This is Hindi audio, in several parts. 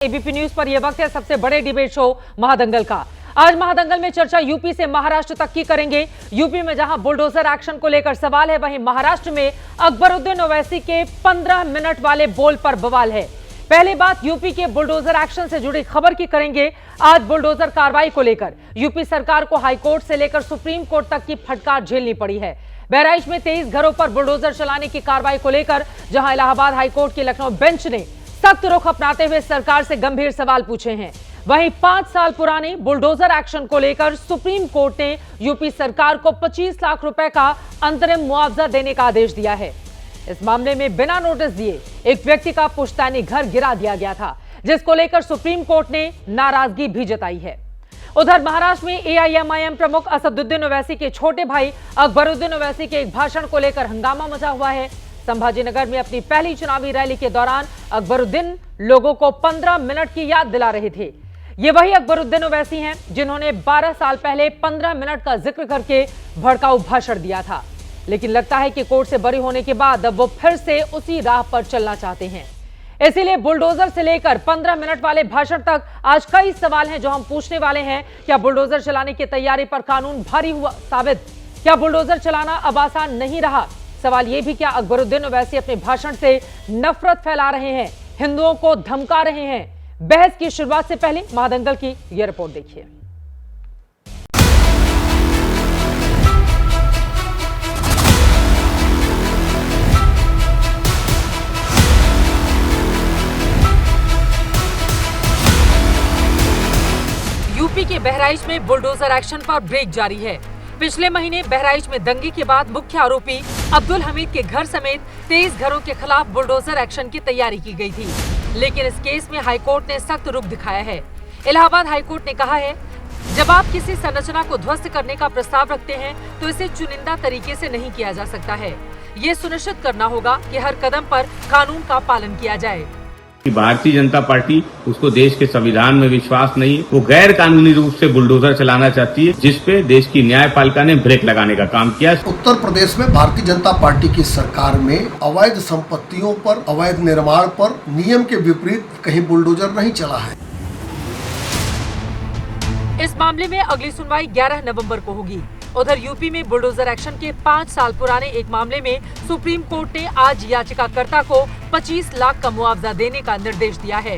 एबीपी न्यूज पर यह वक्त है सबसे बड़े डिबेट शो महादंगल का। आज महादंगल में चर्चा यूपी से महाराष्ट्र तक की करेंगे। यूपी में जहां बुलडोजर एक्शन को लेकर सवाल है, वहीं महाराष्ट्र में अकबरुद्दीन ओवैसी के 15 मिनट वाले बोल पर बवाल है। पहली बात यूपी के बुलडोजर एक्शन से जुड़ी खबर की करेंगे। आज बुलडोजर कार्रवाई को लेकर यूपी सरकार को हाईकोर्ट से लेकर सुप्रीम कोर्ट तक की फटकार झेलनी पड़ी है। बहराइच में 23 घरों पर बुलडोजर चलाने की कार्रवाई को लेकर जहां इलाहाबाद हाईकोर्ट की लखनऊ बेंच ने सख्त रुख अपनाते हुए सरकार से गंभीर सवाल पूछे हैं, वहीं 5 साल पुराने बुलडोजर एक्शन को लेकर सुप्रीम कोर्ट ने यूपी सरकार को 25 लाख रुपए का अंतरिम मुआवजा देने का आदेश दिया है। इस मामले में बिना नोटिस दिए एक व्यक्ति का पुश्तैनी घर गिरा दिया गया था, जिसको लेकर सुप्रीम कोर्ट ने नाराजगी भी जताई है। उधर महाराष्ट्र में एआईएमआईएम प्रमुख असदुद्दीन ओवैसी के छोटे भाई अकबरुद्दीन ओवैसी के एक भाषण को लेकर हंगामा मचा हुआ है। संभाजीनगर में अपनी पहली चुनावी रैली के दौरान अकबरुद्दीन लोगों को 15 मिनट की याद दिला रहे थे। ये वही अकबरुद्दीन ओवैसी हैं जिन्होंने 12 साल पहले 15 मिनट का जिक्र करके भड़काऊ भाषण दिया था, लेकिन लगता है कि कोर्ट से बरी होने के बाद अब वो फिर से उसी राह पर चलना चाहते हैं। इसीलिए बुलडोजर से लेकर 15 मिनट वाले भाषण तक आज कई सवाल हैं जो हम पूछने वाले हैं। क्या बुलडोजर चलाने की तैयारी पर कानून भारी हुआ साबित? क्या बुलडोजर चलाना अब आसान नहीं रहा? सवाल यह भी, क्या अकबरुद्दीन ओवैसी अपने भाषण से नफरत फैला रहे हैं, हिंदुओं को धमका रहे हैं? बहस की शुरुआत से पहले महादंगल की यह रिपोर्ट देखिए। यूपी के बहराइच में बुलडोजर एक्शन पर ब्रेक जारी है। पिछले महीने बहराइच में दंगे के बाद मुख्य आरोपी अब्दुल हमीद के घर समेत 23 घरों के खिलाफ बुलडोजर एक्शन की तैयारी की गई थी, लेकिन इस केस में हाईकोर्ट ने सख्त रुख दिखाया है। इलाहाबाद हाईकोर्ट ने कहा है, जब आप किसी संरचना को ध्वस्त करने का प्रस्ताव रखते हैं तो इसे चुनिंदा तरीके से नहीं किया जा सकता है। ये सुनिश्चित करना होगा कि हर कदम पर कानून का पालन किया जाए। भारतीय जनता पार्टी, उसको देश के संविधान में विश्वास नहीं है। वो गैर कानूनी रूप से बुलडोजर चलाना चाहती है, जिसपे देश की न्यायपालिका ने ब्रेक लगाने का काम किया। उत्तर प्रदेश में भारतीय जनता पार्टी की सरकार में अवैध संपत्तियों पर, अवैध निर्माण पर नियम के विपरीत कहीं बुलडोजर नहीं चला है। इस मामले में अगली सुनवाई 11 नवंबर को होगी। उधर यूपी में बुलडोजर एक्शन के 5 साल पुराने एक मामले में सुप्रीम कोर्ट ने आज याचिकाकर्ता को 25 लाख का मुआवजा देने का निर्देश दिया है।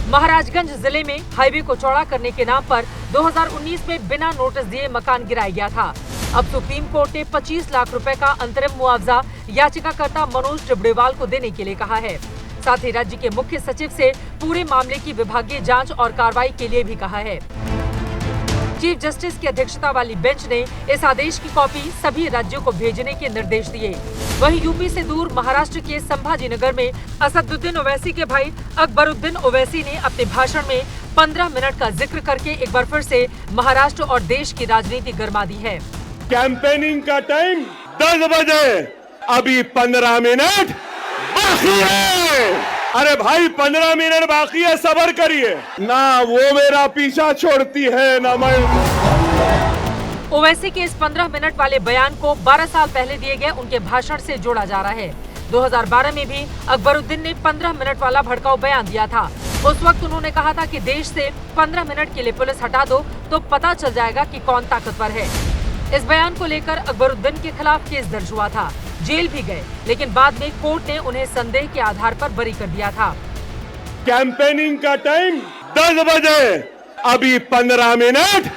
महाराजगंज जिले में हाईवे को चौड़ा करने के नाम पर 2019 में बिना नोटिस दिए मकान गिराया गया था। अब सुप्रीम कोर्ट ने 25 लाख रुपए का अंतरिम मुआवजा याचिकाकर्ता मनोज टिबड़ेवाल को देने के लिए कहा है। साथ ही राज्य के मुख्य सचिव से पूरे मामले की विभागीय जांच और कार्रवाई के लिए भी कहा है। चीफ जस्टिस की अध्यक्षता वाली बेंच ने इस आदेश की कॉपी सभी राज्यों को भेजने के निर्देश दिए। वहीं यूपी से दूर महाराष्ट्र के संभाजीनगर में असदुद्दीन ओवैसी के भाई अकबरुद्दीन ओवैसी ने अपने भाषण में 15 मिनट का जिक्र करके एक बार फिर से महाराष्ट्र और देश की राजनीति गरमा दी है। कैंपेनिंग का टाइम 10 बजे, अभी 15 मिनट बाकी है। अरे भाई 15 मिनट बाकी है, सब्र करिए ना। वो मेरा पीछा छोड़ती है ना मैं। ओवैसी के इस 15 मिनट वाले बयान को 12 साल पहले दिए गए उनके भाषण से जोड़ा जा रहा है। 2012 में भी अकबरुद्दीन ने 15 मिनट वाला भड़काऊ बयान दिया था। उस वक्त उन्होंने कहा था कि देश से 15 मिनट के लिए पुलिस हटा दो तो पता चल जाएगा कि कौन ताकतवर है। इस बयान को लेकर अकबरुद्दीन के खिलाफ केस दर्ज हुआ था, जेल भी गए, लेकिन बाद में कोर्ट ने उन्हें संदेह के आधार पर बरी कर दिया था। कैंपेनिंग का टाइम 10 बजे, अभी 15 मिनट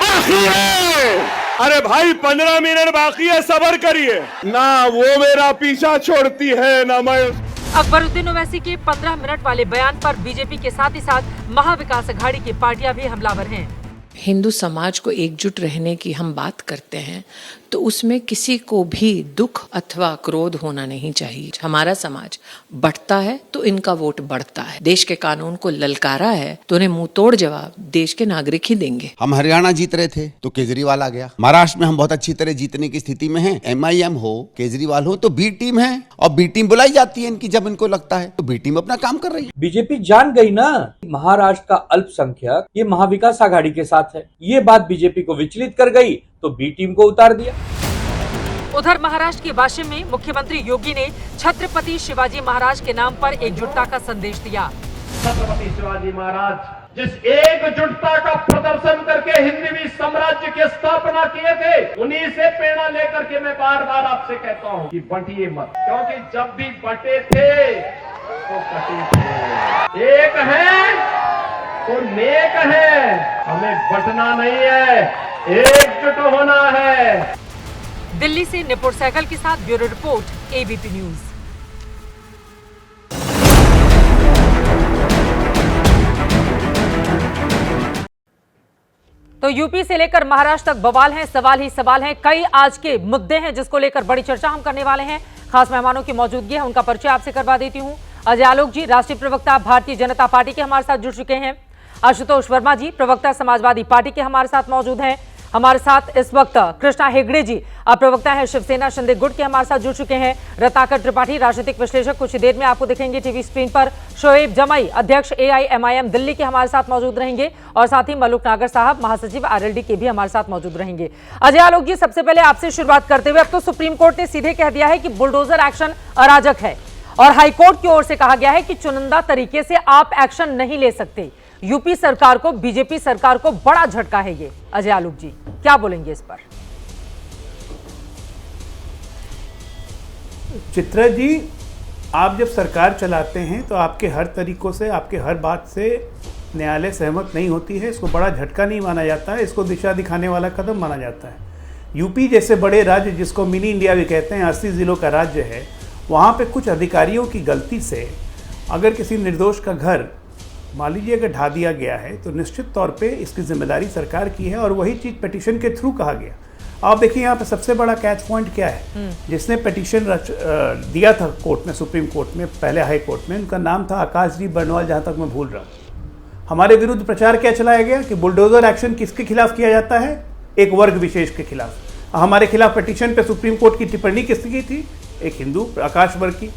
बाकी है। अरे भाई 15 मिनट बाकी है, सब्र करिए ना। वो मेरा पीछा छोड़ती है ना मैं। अकबरुद्दीन ओवैसी के 15 मिनट वाले बयान पर बीजेपी के साथ ही साथ महाविकास अघाड़ी की पार्टियां भी हमलावर हैं। हिंदू समाज को एकजुट रहने की हम बात करते हैं तो उसमें किसी को भी दुख अथवा क्रोध होना नहीं चाहिए। हमारा समाज बढ़ता है तो इनका वोट बढ़ता है। देश के कानून को ललकारा है तो उन्हें मुंह तोड़ जवाब देश के नागरिक ही देंगे। हम हरियाणा जीत रहे थे तो केजरीवाल आ गया। महाराष्ट्र में हम बहुत अच्छी तरह जीतने की स्थिति में हैं। एमआईएम हो, केजरीवाल हो, तो बी टीम है और बी टीम बुलाई जाती है इनकी जब इनको लगता है, तो बी टीम अपना काम कर रही है। बीजेपी जान गई ना, महाराष्ट्र का अल्पसंख्यक ये महाविकास आघाड़ी के साथ है। ये बात बीजेपी को विचलित कर गई तो बी टीम को उतार दिया। उधर महाराष्ट्र के वाशिम में मुख्यमंत्री योगी ने छत्रपति शिवाजी महाराज के नाम पर एकजुटता का संदेश दिया। छत्रपति शिवाजी महाराज जिस एकजुटता का प्रदर्शन करके हिंदवी साम्राज्य की स्थापना किए थे, उन्हीं से प्रेरणा लेकर के मैं बार बार आपसे कहता हूं कि बंटिए मत, क्योंकि जब भी बटे थे तो कटे थे। एक है तो नेक है, हमें बटना नहीं है, एकजुट होना है। दिल्ली से निपुण सहगल के साथ ब्यूरो रिपोर्ट, एबीपी न्यूज। तो यूपी से लेकर महाराष्ट्र तक बवाल हैं, सवाल ही सवाल हैं। कई आज के मुद्दे हैं जिसको लेकर बड़ी चर्चा हम करने वाले हैं। खास मेहमानों की मौजूदगी है, उनका परिचय आपसे करवा देती हूं। अजय आलोक जी, राष्ट्रीय प्रवक्ता भारतीय जनता पार्टी के हमारे साथ जुड़ चुके हैं। आशुतोष वर्मा जी, प्रवक्ता समाजवादी पार्टी के हमारे साथ मौजूद हैं। हमारे साथ इस वक्त कृष्णा हेगड़े जी, प्रवक्ता है शिवसेना शिंदे गुट के, हमारे साथ जुड़ चुके हैं। रत्नाकर त्रिपाठी, राजनीतिक विश्लेषक, कुछ देर में आपको दिखेंगे टीवी स्क्रीन पर। शोएब जमाई, अध्यक्ष AIMIM दिल्ली के, हमारे साथ मौजूद रहेंगे। और साथ ही मलूक नागर साहब, महासचिव RLD के भी हमारे साथ मौजूद रहेंगे। अजय आलोक जी, सबसे पहले आपसे शुरुआत करते हुए, अब तो सुप्रीम कोर्ट ने सीधे कह दिया है कि बुलडोजर एक्शन अराजक है और हाईकोर्ट की ओर से कहा गया है कि चुनिंदा तरीके से आप एक्शन नहीं ले सकते। यूपी सरकार को, बीजेपी सरकार को बड़ा झटका है ये। अजय आलोक जी, क्या बोलेंगे इस पर? चित्रा जी, आप जब सरकार चलाते हैं तो आपके हर तरीकों से, आपके हर बात से न्यायालय सहमत नहीं होती है। इसको बड़ा झटका नहीं माना जाता है, इसको दिशा दिखाने वाला कदम माना जाता है। यूपी जैसे बड़े राज्य, जिसको मिनी इंडिया भी कहते हैं, 80 जिलों का राज्य है, वहाँ पे कुछ अधिकारियों की गलती से अगर किसी निर्दोष का घर मान लीजिए अगर ढा दिया गया है तो निश्चित तौर पे इसकी जिम्मेदारी सरकार की है, और वही चीज़ पिटीशन के थ्रू कहा गया। आप देखिए यहाँ पे सबसे बड़ा कैच पॉइंट क्या है। जिसने पिटीशन दिया था कोर्ट में, सुप्रीम कोर्ट में, पहले हाई कोर्ट में, उनका नाम था आकाश जी बर्नवाल, जहाँ तक मैं भूल रहा हूँ। हमारे विरुद्ध प्रचार क्या चलाया गया कि बुलडोजर एक्शन किसके खिलाफ किया जाता है? एक वर्ग विशेष के खिलाफ। हमारे खिलाफ पिटीशन पे सुप्रीम कोर्ट की टिप्पणी किसकी थी? एक हिंदू, आकाश वर्ग की।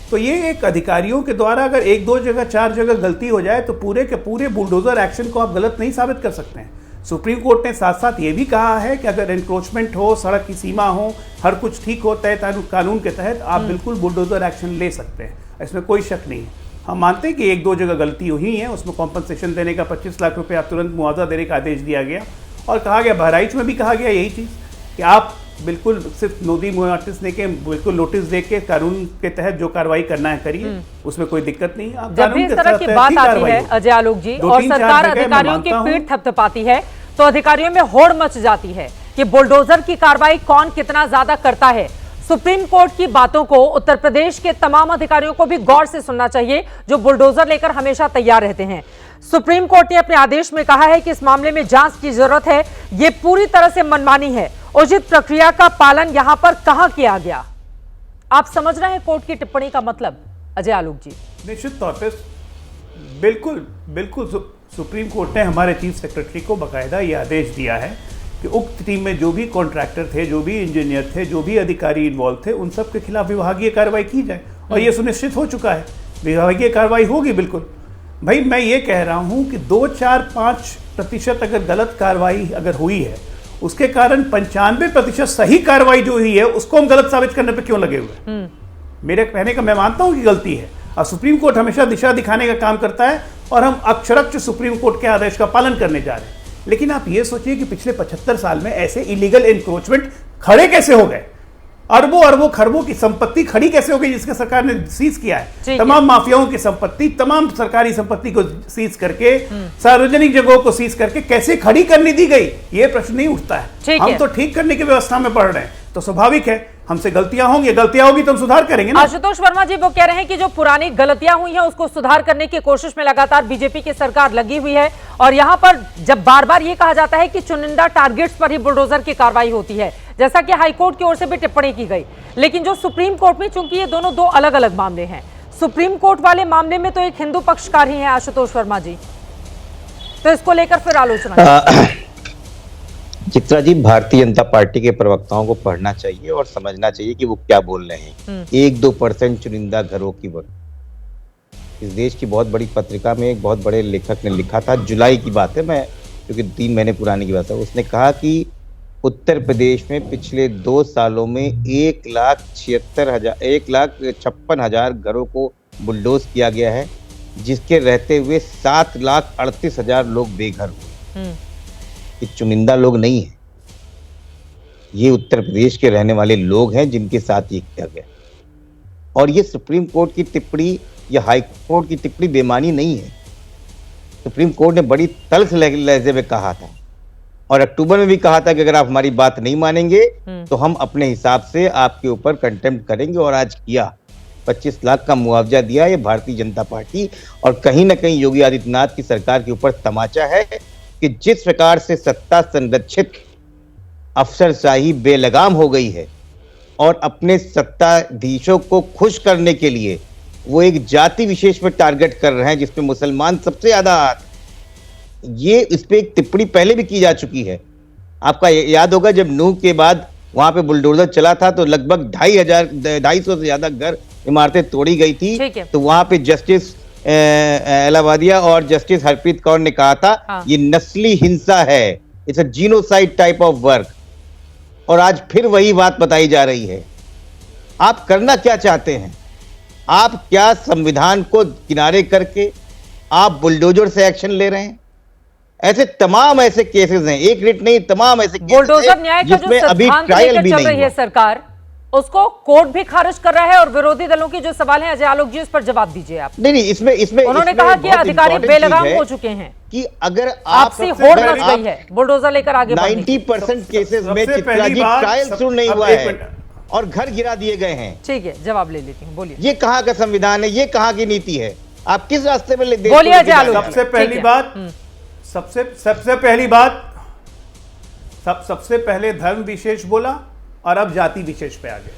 तो ये एक अधिकारियों के द्वारा अगर 1-2 जगह 4 जगह गलती हो जाए तो पूरे के पूरे बुलडोजर एक्शन को आप गलत नहीं साबित कर सकते हैं। सुप्रीम कोर्ट ने साथ साथ ये भी कहा है कि अगर एनक्रोचमेंट हो, सड़क की सीमा हो, हर कुछ ठीक हो तय कानून के तहत, आप बिल्कुल बुलडोजर एक्शन ले सकते हैं, इसमें कोई शक नहीं है। हम मानते हैं कि 1-2 जगह गलती हुई है, उसमें कॉम्पनसेशन देने का 25 लाख रुपये तुरंत मुआवजा देने का आदेश दिया गया। और कहा गया, बहराइच में भी कहा गया यही चीज़ कि आप बिल्कुल सिर्फ नोटिस देके, बिल्कुल नोटिस देके कानून के तहत जो कार्रवाई करना है करिए, उसमें कोई दिक्कत नहीं है। जब भी इस तरह की बात आती है अजय आलोक जी, और सरकार अधिकारियों की पीठ थपथपाती है, तो अधिकारियों में होड़ मच जाती है कि बुलडोजर की कार्रवाई कौन कितना ज्यादा करता है। सुप्रीम कोर्ट की बातों को उत्तर प्रदेश के तमाम अधिकारियों को भी गौर से सुनना चाहिए, जो बुलडोजर लेकर हमेशा तैयार रहते हैं। सुप्रीम कोर्ट ने अपने आदेश में कहा है कि इस मामले में जांच की जरूरत है, यह पूरी तरह से मनमानी है, उचित प्रक्रिया का पालन यहां पर कहां किया गया। आप समझ रहे हैं कोर्ट की टिप्पणी का मतलब अजय आलोक जी? निश्चित तौर पर बिल्कुल सुप्रीम कोर्ट ने हमारे चीफ सेक्रेटरी को बाकायदा ये आदेश दिया है कि उक्त टीम में जो भी कॉन्ट्रैक्टर थे, जो भी इंजीनियर थे, जो भी अधिकारी इन्वॉल्व थे, उन सब के खिलाफ विभागीय कार्रवाई की जाए, और ये सुनिश्चित हो चुका है, विभागीय कार्रवाई होगी बिल्कुल। भाई मैं ये कह रहा हूँ कि 2-4-5% अगर गलत कार्रवाई अगर हुई है, उसके कारण 95% सही कार्रवाई जो हुई है उसको हम गलत साबित करने पे क्यों लगे हुए? मेरे कहने का, मैं मानता हूं कि गलती है, और सुप्रीम कोर्ट हमेशा दिशा दिखाने का काम करता है, और हम अक्षरशः सुप्रीम कोर्ट के आदेश का पालन करने जा रहे हैं। लेकिन आप ये सोचिए कि पिछले 75 साल में ऐसे इलीगल एनक्रोचमेंट खड़े कैसे हो गए? अरबों खरबों की संपत्ति खड़ी कैसे हो गई जिसके सरकार ने सीज किया है? तमाम माफियाओं की संपत्ति, तमाम सरकारी संपत्ति को सीज करके, सार्वजनिक जगहों को सीज करके कैसे खड़ी करने दी गई, ये प्रश्न नहीं उठता है। हम तो ठीक करने की व्यवस्था में पढ़ रहे हैं, तो स्वाभाविक है हमसे गलतियां होंगी तो हम सुधार करेंगे ना। आशुतोष वर्मा जी वो कह रहे हैं कि जो पुरानी गलतियां हुई हैं उसको सुधार करने की कोशिश में लगातार बीजेपी की सरकार लगी हुई है, और यहां पर जब बार बार ये कहा जाता है कि चुनिंदा टारगेट्स पर ही बुलडोजर की कार्रवाई होती है, जैसा कि हाईकोर्ट की ओर से भी टिप्पणी की गई, लेकिन जो सुप्रीम कोर्ट में, चूंकि ये दोनों 2 अलग अलग मामले हैं, सुप्रीम कोर्ट वाले मामले में तो एक हिंदू पक्षकार ही है आशुतोष वर्मा जी, तो इसको लेकर फिर आलोचना। चित्रा जी, भारतीय जनता पार्टी के प्रवक्ताओं को पढ़ना चाहिए और समझना चाहिए कि वो क्या बोल रहे हैं। 1-2% चुनिंदा घरों की बात इस देश की बहुत बड़ी पत्रिका में एक बहुत बड़े लेखक ने लिखा था, जुलाई की बात है, मैं क्योंकि 3 महीने पुरानी की बात है। उसने कहा कि उत्तर प्रदेश में पिछले 2 सालों में 1,56,000 घरों को बुलडोज किया गया है, जिसके रहते हुए 7,38,000 लोग बेघर हुए। ये चुनिंदा लोग नहीं है, ये उत्तर प्रदेश के रहने वाले लोग हैं जिनके साथ ये किया गया। और ये सुप्रीम कोर्ट की टिप्पणी या हाई कोर्ट की टिप्पणी बेमानी नहीं है। सुप्रीम कोर्ट ने बड़ी तल्ख लहजे में कहा था और अक्टूबर में भी कहा था कि अगर आप हमारी बात नहीं मानेंगे तो हम अपने हिसाब से आपके ऊपर कंटेम्प्ट करेंगे, और आज किया। 25 लाख का मुआवजा दिया ये भारतीय जनता पार्टी। और कहीं ना कहीं योगी आदित्यनाथ की सरकार के ऊपर तमाचा है कि जिस प्रकार से सत्ता संरक्षित अफसरशाही बेलगाम हो गई है और अपने सत्ताधीशों को खुश करने के लिए वो एक जाति विशेष पर टारगेट कर रहे हैं जिसमें मुसलमान सबसे ज्यादा आते। ये इस पे एक टिप्पणी पहले भी की जा चुकी है। आपका याद होगा जब नूह के बाद वहां पे बुलडोजर चला था तो लगभग 250 से ज्यादा घर इमारतें तोड़ी गई थी। तो वहां पे जस्टिस एलावादिया और जस्टिस हरप्रीत कौर ने कहा था ये नस्ली हिंसा है, it's a genocide type of work. और आज फिर वही बात बताई जा रही है। आप करना क्या चाहते हैं? आप क्या संविधान को किनारे करके आप बुलडोजर से एक्शन ले रहे हैं? ऐसे तमाम ऐसे केसेस हैं, एक रिट नहीं, तमाम ऐसे बुलडोजर न्याय का जो सिद्धांत लेकर चल रही है सरकार, उसको कोर्ट भी खारिज कर रहा है और विरोधी दलों की जो सवाल है, अजय आलोक जी इस पर जवाब दीजिए आप। नहीं, इसमें उन्होंने कहा कि अधिकारी बेलगाम हो चुके हैं कि अगर आपसी होड़ मच गई है बुलडोजर लेकर आगे 90% केसेस में चित्रा जी ट्रायल शुरू नहीं हुआ है और घर गिरा दिए गए हैं। ठीक है, जवाब ले लेती हूँ, बोलिए। ये कहाँ का संविधान है, ये कहाँ की नीति है? आप किस रास्ते में बोलिए अजय आलोक। सबसे पहली बात, सबसे पहले धर्म विशेष बोला और अब जाति विशेष पे आ गए।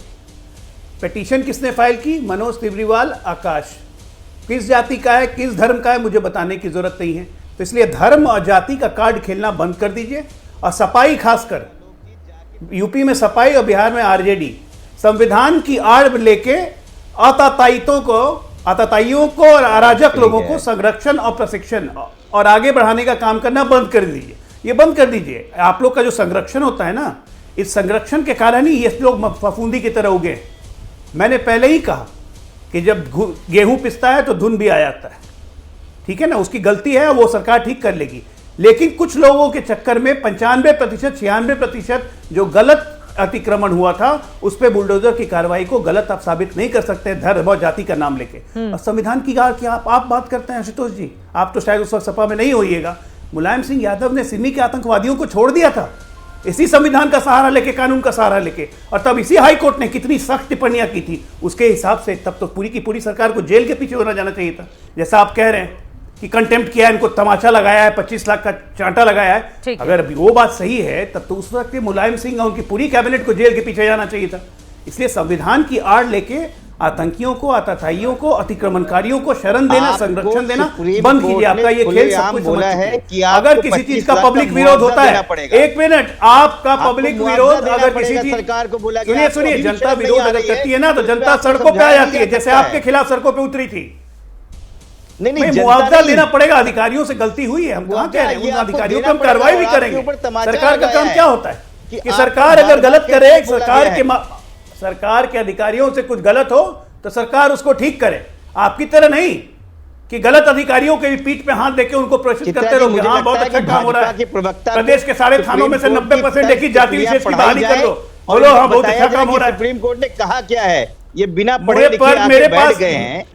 पिटीशन किसने फाइल की? मनोज तिब्रीवाल, आकाश। किस जाति का है, किस धर्म का है, मुझे बताने की जरूरत नहीं है। तो इसलिए धर्म और जाति का कार्ड खेलना बंद कर दीजिए। और सपाई, खासकर यूपी में सपाई और बिहार में आरजेडी, संविधान की आड़ लेके आतताइयों को और अराजक लोगों को संरक्षण और प्रशिक्षण और आगे बढ़ाने का काम करना बंद कर दीजिए। ये बंद कर दीजिए। आप लोग का जो संरक्षण होता है ना, इस संरक्षण के कारण ही ये लोग फफूंदी की तरह उगे। मैंने पहले ही कहा कि जब गेहूं पिसता है तो धुन भी आ जाता है, ठीक है ना। उसकी गलती है, वो सरकार ठीक कर लेगी। लेकिन कुछ लोगों के चक्कर में 95%, 96% जो गलत अतिक्रमण हुआ था उस पे बुलडोजर की कार्रवाई को गलत आप साबित नहीं कर सकते धर्म और जाति का नाम लेके। और संविधान की क्या आप बात करते हैं आशुतोष जी? आप तो शायद उस वक्त सपा में नहीं होइएगा। मुलायम सिंह यादव ने सिमी के आतंकवादियों को छोड़ दिया था इसी संविधान का सहारा लेके, कानून का सहारा लेके। और तब इसी हाई कोर्ट ने कितनी सख्त टिप्पणियां की थी उसके हिसाब से तब तो पूरी की पूरी सरकार को जेल के पीछे होना जाना चाहिए था। जैसा आप कह रहे हैं कि कंटेम्प्ट किया है, इनको तमाचा लगाया है, 25 लाख का चांटा लगाया है। अगर अभी वो बात सही है तब तो उस वक्त मुलायम सिंह और उनकी पूरी कैबिनेट को जेल के पीछे जाना चाहिए था। इसलिए संविधान की आड़ लेके आतंकियों को, आतताइयों को, अतिक्रमणकारियों को शरण देना, संरक्षण देना बंद कीजिए। आपका ये खेल सब कुछ बोला है कि अगर किसी चीज का पब्लिक विरोध होता है, एक मिनट, आपका पब्लिक विरोध अगर किसी चीज, सुनिए, जनता विरोध अगर करती है ना तो जनता सड़कों पे आ जाती है, जैसे आपके खिलाफ सड़कों पे उतरी थी। नहीं, मुआवजा देना पड़ेगा। अधिकारियों से गलती हुई है, हम कहाँ कह रहे हैं, उन अधिकारियों पर हम कार्रवाई भी करेंगे। सरकार का काम क्या होता है कि सरकार अगर गलत करे, सरकार के अधिकारियों से कुछ गलत हो तो सरकार उसको ठीक करे। आपकी तरह नहीं कि गलत अधिकारियों के भी पीठ पे हाथ देके उनको प्रोत्साहित करते रहोगे। हाँ, बहुत अच्छा काम हो रहा है। प्रदेश के सारे थानों में से 90% देखी जाति विशेष की बहाली कर दो। बोलो, हाँ, बहुत अच्छा काम हो रहा है। सुप्रीम कोर्ट ने कहा क्या है? ये बिना पढ़े लिखे मेरे पास गए हैं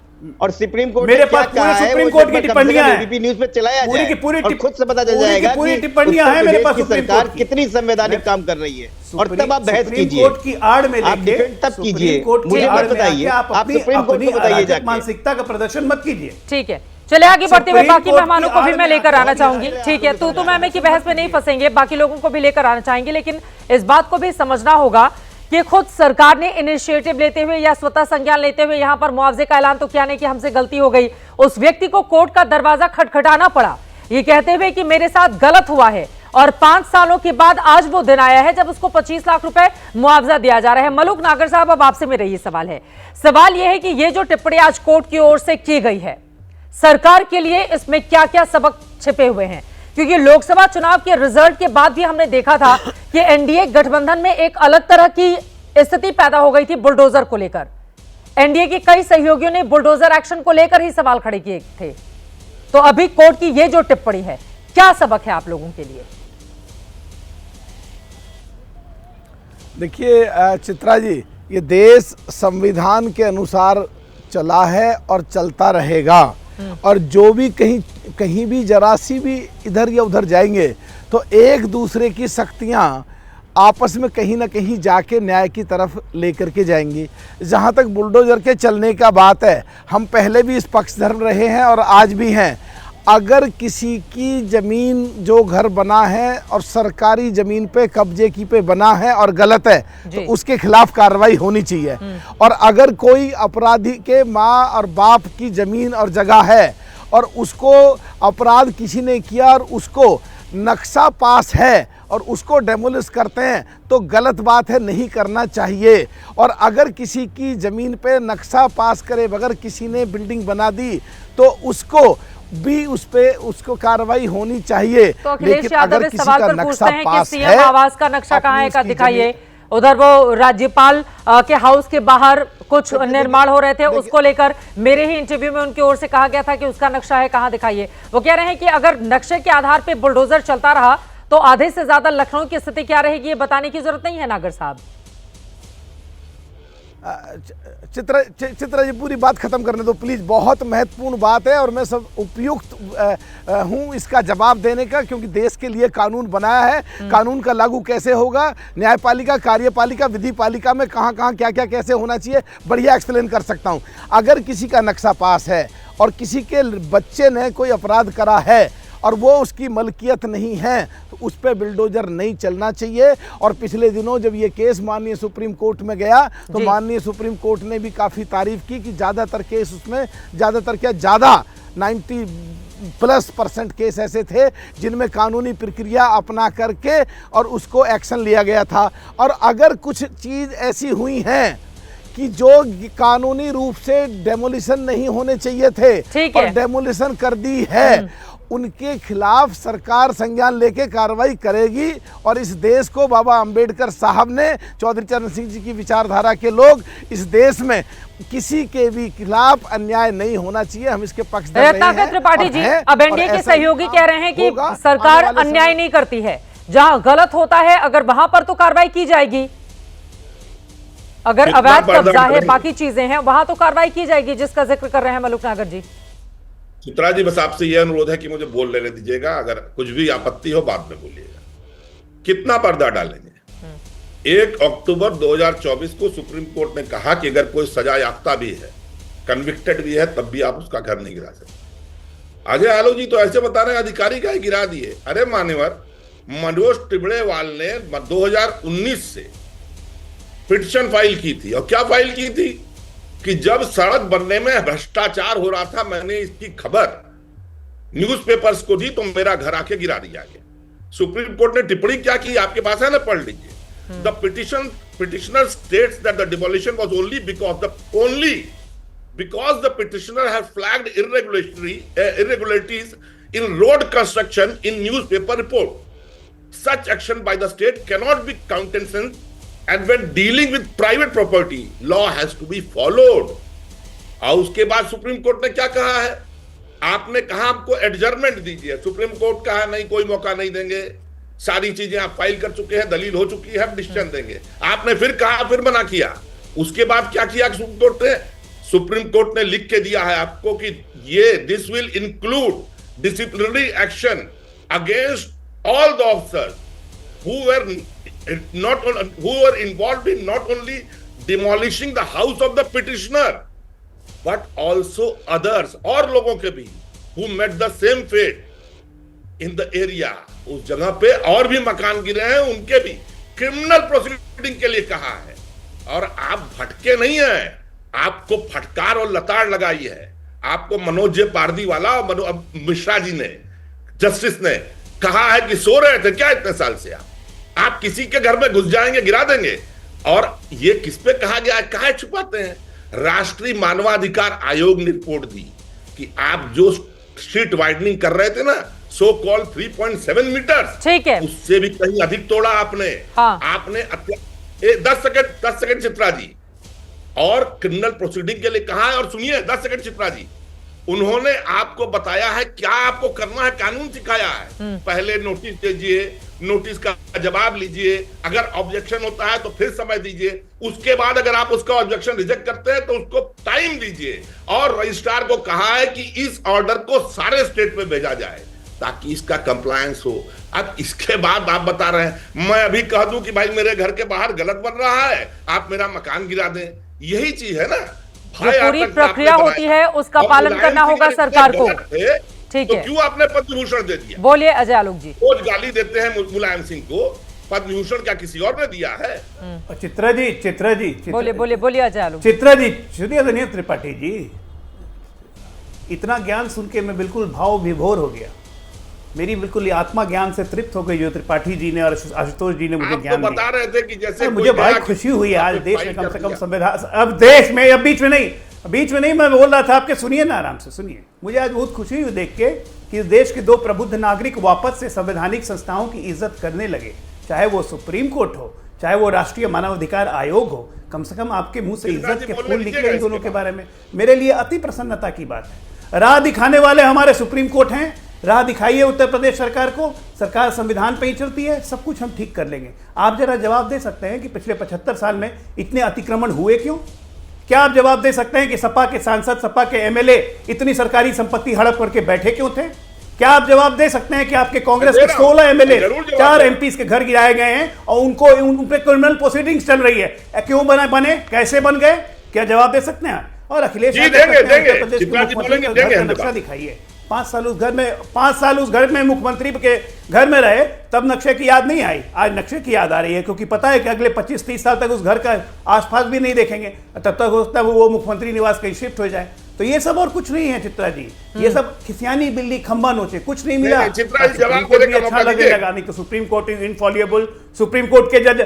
और सुप्रीम कोर्ट मेरे पास पूरे सुप्रीम कोर्ट की टिप्पणियां हैं, एबीपी न्यूज़ पे चलाया पूरी की पूरी और खुद से पता चल जाएगा पूरी टिप्पणियां हैं मेरे पास। सरकार कितनी संवैधानिक काम कर रही है और तब आप बहस कीजिए। कोर्ट की आड़ में आप डिफेंड तब कीजिए, मुझे मत बताइए। आप सुप्रीम कोर्ट को बताइए जाके, मानसिकता का प्रदर्शन मत कीजिए। ठीक है, चले आगे बढ़ते हुए बाकी मेहमानों को भी मैं लेकर आना चाहूंगी। ठीक है, तू मैं की बहस में नहीं फंसेंगे, बाकी लोगों को भी लेकर आना चाहेंगे। लेकिन इस बात को भी समझना होगा कि खुद सरकार ने इनिशिएटिव लेते हुए या स्वतः संज्ञान लेते हुए यहां पर मुआवजे का ऐलान तो किया नहीं कि हमसे गलती हो गई। उस व्यक्ति को कोर्ट का दरवाजा खटखटाना पड़ा ये कहते हुए कि मेरे साथ गलत हुआ है, और 5 सालों के बाद आज वो दिन आया है जब उसको 25 लाख रुपए मुआवजा दिया जा रहा है। मलूक नागर साहब, अब आपसे मेरा ये सवाल है। सवाल यह है कि ये जो टिप्पणी आज कोर्ट की ओर से की गई है, सरकार के लिए इसमें क्या क्या सबक छिपे हुए हैं? क्योंकि लोकसभा चुनाव के रिजल्ट के बाद भी हमने देखा था कि एनडीए गठबंधन में एक अलग तरह की स्थिति पैदा हो गई थी बुलडोजर को लेकर। एनडीए के कई सहयोगियों ने बुलडोजर एक्शन को लेकर ही सवाल खड़े किए थे। तो अभी कोर्ट की ये जो टिप्पणी है, क्या सबक है आप लोगों के लिए? देखिए चित्रा जी, ये देश संविधान के अनुसार चला है और चलता रहेगा, और जो भी कहीं भी जरा सी भी इधर या उधर जाएंगे तो एक दूसरे की शक्तियाँ आपस में कहीं ना कहीं जाके न्याय की तरफ लेकर के जाएंगी। जहाँ तक बुलडोजर के चलने का बात है, हम पहले भी इस पक्षधर रहे हैं और आज भी हैं। अगर किसी की ज़मीन जो घर बना है और सरकारी ज़मीन पे कब्जे की पे बना है और गलत है तो उसके खिलाफ कार्रवाई होनी चाहिए। और अगर कोई अपराधी के माँ और बाप की ज़मीन और जगह है और उसको अपराध किसी ने किया और उसको नक्शा पास है और उसको डेमोलिश करते हैं तो गलत बात है, नहीं करना चाहिए। और अगर किसी की ज़मीन पे नक्शा पास करे बगैर किसी ने बिल्डिंग बना दी तो उसको भी उसको कार्रवाई होनी चाहिए। तो अखिलेश लेकिन यादव अगर इस किसी सवाल का पर नक्शा पूछते हैं कि पास सीएम है, आवास का नक्शा कहाँ है, का अपनी दिखाइए। उधर वो राज्यपाल के हाउस के बाहर कुछ निर्माण हो रहे थे, उसको लेकर मेरे ही इंटरव्यू में उनकी ओर से कहा गया था कि उसका नक्शा है, कहाँ दिखाइए। वो कह रहे हैं कि अगर नक्शे के आधार पर बुलडोजर चलता रहा तो आधे से ज्यादा लखनऊ की स्थिति क्या रहेगी, ये बताने की जरूरत नहीं है नागर साहब। चित्रा जी पूरी बात खत्म करने दो प्लीज, बहुत महत्वपूर्ण बात है और मैं सब उपयुक्त हूं इसका जवाब देने का, क्योंकि देश के लिए कानून बनाया है। कानून का लागू कैसे होगा, न्यायपालिका, कार्यपालिका, विधिपालिका में कहां कहां क्या क्या कैसे होना चाहिए, बढ़िया एक्सप्लेन कर सकता हूं। अगर किसी का नक्शा पास है और किसी के बच्चे ने कोई अपराध करा है और वो उसकी मलकियत नहीं है तो उस पर बुलडोजर नहीं चलना चाहिए। और पिछले दिनों जब ये केस माननीय सुप्रीम कोर्ट में गया तो माननीय सुप्रीम कोर्ट ने भी काफ़ी तारीफ की कि ज़्यादातर केस उसमें ज़्यादा 90+% केस ऐसे थे जिनमें कानूनी प्रक्रिया अपना करके और उसको एक्शन लिया गया था। और अगर कुछ चीज़ ऐसी हुई हैं कि जो कानूनी रूप से डेमोलिशन नहीं होने चाहिए थे और डेमोलिशन कर दी है, उनके खिलाफ सरकार संज्ञान लेके कार्रवाई करेगी। और इस देश को बाबा अंबेडकर साहब ने, चौधरी चरण सिंह जी की विचारधारा के लोग, इस देश में किसी के भी खिलाफ अन्याय नहीं होना चाहिए। हम इसके पक्षधर रहे हैं। त्रिपाठी जी, अब एनडीए के सहयोगी कह रहे हैं कि सरकार अन्याय नहीं करती है, जहां गलत होता है अगर वहां पर तो कार्रवाई की जाएगी। अगर अवैध कब्जा है, बाकी चीजें हैं, वहां तो कार्रवाई की जाएगी, जिसका जिक्र कर रहे हैं मलूक नागर जी। चित्रा जी, बस आपसे यह अनुरोध है कि मुझे बोल लेने दीजिएगा, अगर कुछ भी आपत्ति हो बाद में बोलिएगा। कितना पर्दा डालेंगे? 1 अक्टूबर 2024 को सुप्रीम कोर्ट ने कहा कि अगर कोई सजा याफ्ता भी है, कन्विक्टेड भी है, तब भी आप उसका घर नहीं गिरा सकते। अजय आलो जी तो ऐसे बता रहे हैं अधिकारी का ही गिरा दिए। अरे मान्यवर, मनोज टिबड़ेवाल ने 2019 से पिटीशन फाइल की थी, और क्या फाइल की थी कि जब सड़क बनने में भ्रष्टाचार हो रहा था, मैंने इसकी खबर न्यूज़पेपर्स को दी तो मेरा घर आके गिरा दिया गया। सुप्रीम कोर्ट ने टिप्पणी क्या की, आपके पास है ना, पढ़ लीजिए। The petitioner states that the demolition was only because the petitioner has flagged irregularities in road construction in newspaper report. Such action by the state cannot be countenanced, and when dealing with private property, law has to be followed. और उसके बाद सुप्रीम कोर्ट ने क्या कहा है? आपने कहा आपको एडजर्नमेंट दीजिए, सुप्रीम कोर्ट कहा नहीं, कोई मौका नहीं देंगे, सारी चीजें आप फाइल कर चुके हैं, दलील हो चुकी है, डिसीजन देंगे। आपने फिर कहा, फिर मना किया। उसके बाद क्या किया सुप्रीम कोर्ट ने लिख के दिया है आपको कि ये this will include disciplinary action against all the officers who were involved in not only demolishing the house of the petitioner but also others, और लोगों के भी who met the same fate in the area। उस जगह पे और भी मकान गिरे हैं, उनके भी क्रिमिनल प्रोसीडिंग के लिए कहा है। और आप भटके नहीं हैं, आपको फटकार और लताड़ लगाई है। आपको मनोज जे पारदीवाला और मिश्रा जी ने, जस्टिस ने कहा है कि सो रहे थे क्या इतने साल से आप किसी के घर में घुस जाएंगे, गिरा देंगे। और ये किस पे कहा गया है, काहे छुपाते हैं? राष्ट्रीय मानवाधिकार आयोग ने रिपोर्ट दी कि आप जो स्ट्रीट वाइडनिंग कर रहे थे ना, सो कॉल 3.7 मीटर, ठीक है, उससे भी कहीं अधिक तोड़ा आपने। हाँ। आपने 10 सेकंड चित्रा जी, और क्रिमिनल प्रोसीडिंग के लिए कहा है। और सुनिए 10 सेकंड चित्रा जी, उन्होंने आपको बताया है क्या आपको करना है, कानून सिखाया है। पहले नोटिस दीजिए, नोटिस का जवाब लीजिए, अगर ऑब्जेक्शन होता है तो फिर समय दीजिए, उसके बाद अगर आप उसका ऑब्जेक्शन रिजेक्ट करते हैं तो उसको टाइम दीजिए। और रजिस्ट्रार को कहा है कि इस ऑर्डर को सारे स्टेट में भेजा जाए ताकि इसका कंप्लायंस हो। अब इसके बाद आप बता रहे हैं मैं अभी कह दूं कि भाई मेरे घर के बाहर गलत बन रहा है, आप मेरा मकान गिरा दें, यही चीज है ना। जो पूरी प्रक्रिया होती है उसका पालन करना होगा सरकार को। ठीक तो है, क्यों आपने पद्म भूषण दे दिया? बोलिए अजय आलोक जी। रोज गाली देते हैं मुलायम सिंह को, पद्म भूषण क्या किसी और ने दिया है? चित्रा जी बोलिए अजय आलोक। चित्रा जी, सुनिए सुनिए त्रिपाठी जी, इतना ज्ञान सुन के मैं बिल्कुल भाव विभोर हो गया। मेरी बिल्कुल आत्मा ज्ञान से तृप्त हो गई जो त्रिपाठी जी ने और आशुतोष जी ने मुझे ज्ञान दिया। बता रहे थे कि जैसे मुझे बहुत खुशी हुई आज देश में कम से कम संविधान, अब देश में, अब बीच में नहीं मैं बोल रहा था आपके, सुनिए ना आराम से सुनिए। मुझे आज बहुत खुशी हुई देख के कि इस देश के 2 प्रबुद्ध नागरिक वापस से संवैधानिक संस्थाओं की इज्जत करने लगे, चाहे वो सुप्रीम कोर्ट हो, चाहे वो राष्ट्रीय मानवाधिकार आयोग हो। कम से कम आपके मुंह से इज्जत के फूल निकले इन दोनों के बारे में, मेरे लिए अति प्रसन्नता की बात है। राह दिखाने वाले हमारे सुप्रीम कोर्ट हैं, राह दिखाइए उत्तर प्रदेश सरकार को। सरकार संविधान पे ही चलती है, सब कुछ हम ठीक कर लेंगे। आप जरा जवाब दे सकते हैं कि पिछले 75 साल में इतने अतिक्रमण हुए क्यों? क्या आप जवाब दे सकते हैं कि सपा के सांसद, सपा के एमएलए इतनी सरकारी संपत्ति हड़प करके बैठे क्यों थे? क्या आप जवाब दे सकते हैं कि आपके कांग्रेस के 16 एमएलए, 4 एमपीज के घर गिराए गए हैं और उन पे क्रिमिनल प्रोसीडिंग्स चल रही है, क्यों बने, कैसे बन गए? क्या जवाब दे सकते हैं? और अखिलेश नक्शा दिखाइए। 5 साल उस घर में मुख्यमंत्री के घर में रहे, तब नक्शे की याद नहीं आई, आज नक्शे की याद आ रही है, क्योंकि पता है कि अगले 25-30 साल तक उस घर का आसपास भी नहीं देखेंगे, तब तक हो सकता है वो मुख्यमंत्री निवास कहीं शिफ्ट हो जाए। तो ये सब और कुछ नहीं है चित्रा जी, ये सब खिसियानी बिल्ली खंबा नोचे, कुछ नहीं मिला। सुप्रीम कोर्ट भी अच्छा लगेगा नहीं तो Supreme Court is infallible. Supreme Court के जज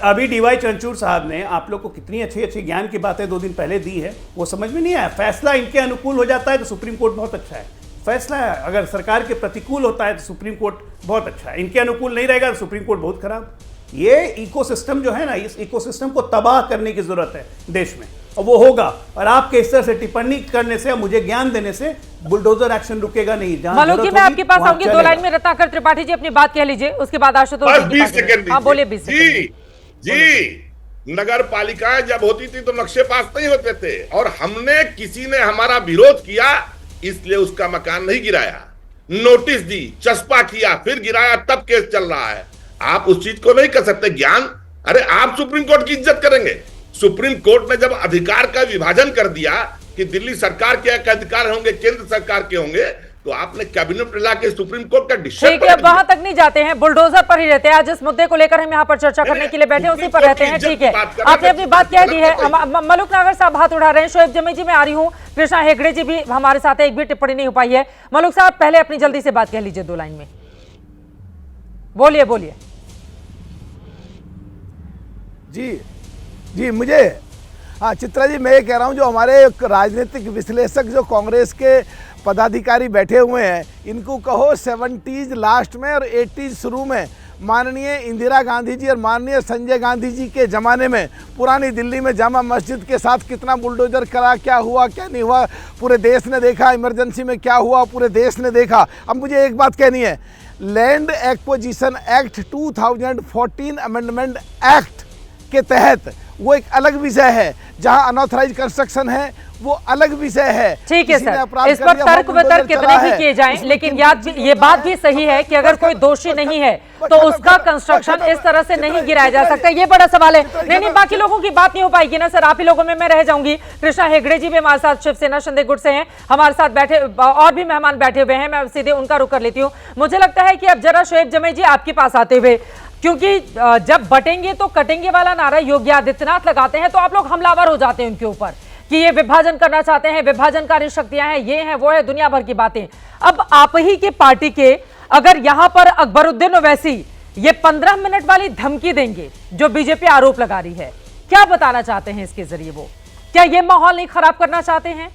अभी डीवाई चंद्रचूड़ साहब ने आप लोग को कितनी अच्छी ज्ञान की बातें 2 दिन पहले दी है, वो समझ में नहीं आया। फैसला इनके अनुकूल हो जाता है तो सुप्रीम कोर्ट बहुत अच्छा है, फैसला है अगर सरकार के प्रतिकूल होता है तो सुप्रीम कोर्ट बहुत अच्छा है, इनके अनुकूल नहीं रहेगा तो सुप्रीम कोर्ट बहुत खराब। ये इकोसिस्टम जो है ना, इस इकोसिस्टम को तबाह करने की जरूरत है देश में, और वो होगा। और आपके इस तरह से टिप्पणी करने से, मुझे ज्ञान देने से बुलडोजर एक्शन रुकेगा नहीं। मलूक जी, मैं आपके पास आऊंगी, 2 लाइन में रत्नाकर त्रिपाठी जी अपनी बात कह लीजिए, उसके बाद आशुतोष जी। हाँ बोलिए। 20 जी, नगर पालिकाएं जब होती थी तो नक्शे पास नहीं होते थे, और हमने किसी ने हमारा विरोध किया इसलिए उसका मकान नहीं गिराया, नोटिस दी, चस्पा किया, फिर गिराया, तब केस चल रहा है। आप उस चीज को नहीं कर सकते ज्ञान। अरे आप सुप्रीम कोर्ट की इज्जत करेंगे? सुप्रीम कोर्ट ने जब अधिकार का विभाजन कर दिया कि दिल्ली सरकार के अधिकार होंगे, केंद्र सरकार के होंगे, तो आपने कैबिनेट मिला के सुप्रीम कोर्ट का डिसीजन। ठीक है, वहां तक नहीं जाते हैं, बुलडोजर पर ही रहते हैं। आज जिस मुद्दे को लेकर हम यहाँ पर चर्चा करने के लिए बैठे हैं उसी पर रहते हैं। ठीक है, आपने अपनी बात कह दी है। मलूक नागर साहब हाथ उठा रहे हैं, शोएब जमी जी मैं आ रही हूँ, कृष्णा हेगड़े जी भी हमारे साथ है, एक भी टिप्पणी नहीं हो पाई है। मलूक साहब पहले अपनी जल्दी से बात कह लीजिए 2 लाइन में, बोलिए। जी मुझे, हाँ चित्रा जी, मैं ये कह रहा हूँ जो हमारे राजनीतिक विश्लेषक जो कांग्रेस के पदाधिकारी बैठे हुए हैं, इनको कहो 70s लास्ट में और 80s शुरू में माननीय इंदिरा गांधी जी और माननीय संजय गांधी जी के ज़माने में पुरानी दिल्ली में जामा मस्जिद के साथ कितना बुलडोजर करा, क्या हुआ क्या नहीं हुआ, पूरे देश ने देखा। इमरजेंसी में क्या हुआ, पूरे देश ने देखा। अब मुझे एक बात कहनी है, land acquisition act 2014 amendment act के तहत वो एक अलग विषय है, जहां अनऑथराइज कंस्ट्रक्शन है वो अलग विषय है। ठीक है सर, इस पर तर्क वितर्क कितने भी किए जाएं, लेकिन ये बात भी सही है कि अगर कोई दोषी नहीं है तो उसका कंस्ट्रक्शन इस तरह से नहीं गिराया जा सकता। ये बड़ा सवाल है। नहीं, बाकी लोगों की बात नहीं हो पाएगी ना सर, आप ही लोगों में मैं रह जाऊंगी। कृष्णा हेगड़े जी भी हमारे साथ शिवसेना शिंदे गुट से हैं, हमारे साथ बैठे और भी मेहमान बैठे हुए हैं, मैं सीधे उनका रुख कर लेती हूँ। मुझे लगता है कि अब जरा शोएब जमी जी आपके पास आते हुए, क्योंकि जब बटेंगे तो कटेंगे वाला नारा योगी आदित्यनाथ लगाते हैं तो आप लोग हमलावर हो जाते हैं उनके ऊपर कि ये विभाजन करना चाहते हैं, विभाजनकारी शक्तियां हैं, ये हैं वो है, दुनिया भर की बातें। अब आप ही के पार्टी के अगर यहां पर अकबरुद्दीन ओवैसी ये 15 मिनट वाली धमकी देंगे जो बीजेपी आरोप लगा रही है, क्या बताना चाहते हैं इसके जरिए? वो क्या ये माहौल नहीं खराब करना चाहते हैं?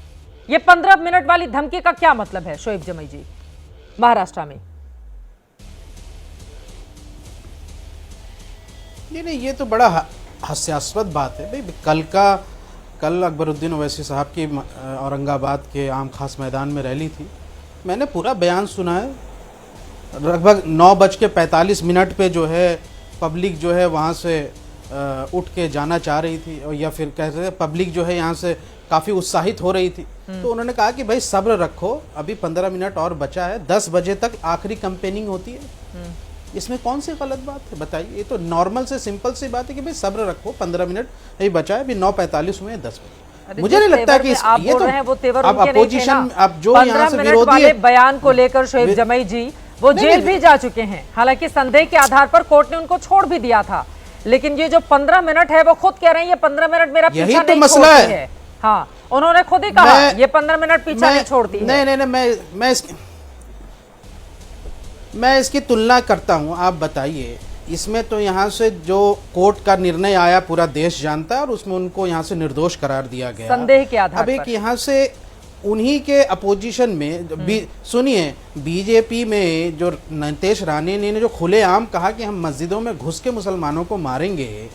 ये 15 मिनट वाली धमकी का क्या मतलब है शोएब जमी जी महाराष्ट्र में? नहीं, ये तो बड़ा हास्यास्पद बात है भाई। कल का कल अकबरुद्दीन ओवैसी साहब की औरंगाबाद के आम खास मैदान में रैली थी। मैंने पूरा बयान सुना है। लगभग 9:45 पे जो है पब्लिक जो है वहाँ से उठ के जाना चाह रही थी, और या फिर कह रहे पब्लिक जो है यहाँ से काफ़ी उत्साहित हो रही थी। तो उन्होंने कहा कि भाई सब्र रखो, अभी 15 मिनट और बचा है, 10 बजे तक आखिरी कैंपेनिंग होती है। इसमें कौन सी गलत बात है बताइए? ये तो नॉर्मल से सिंपल सी बात है कि भाई सब्र रखो, 15 मिनट अभी बचा है, अभी 9:45 हुए हैं, 10 बजे। मुझे नहीं लगता कि ये तो वो तेवर अब अपोजिशन अब जो यहाँ से विरोधी वाले बयान को लेकर शोएब जमई जी वो जेल भी जा चुके हैं। हालांकि संदेह के आधार पर कोर्ट ने उनको छोड़ भी दिया था, लेकिन ये जो 15 मिनट है वो खुद कह रहे हैं ये 15 मिनट मेरा पीछा नहीं मसला है। हाँ, उन्होंने खुद ही कहा ये 15 मिनट पीछा नहीं छोड़ती है। नहीं, मैं इसकी तुलना करता हूं। आप बताइए, इसमें तो यहाँ से जो कोर्ट का निर्णय आया पूरा देश जानता है, और उसमें उनको यहाँ से निर्दोष करार दिया गया संदेह के आधार अब एक यहाँ से उन्हीं के अपोजिशन में सुनिए, बीजेपी में जो नितेश राणे ने जो खुलेआम कहा कि हम मस्जिदों में घुस के मुसलमानों को मारेंगे,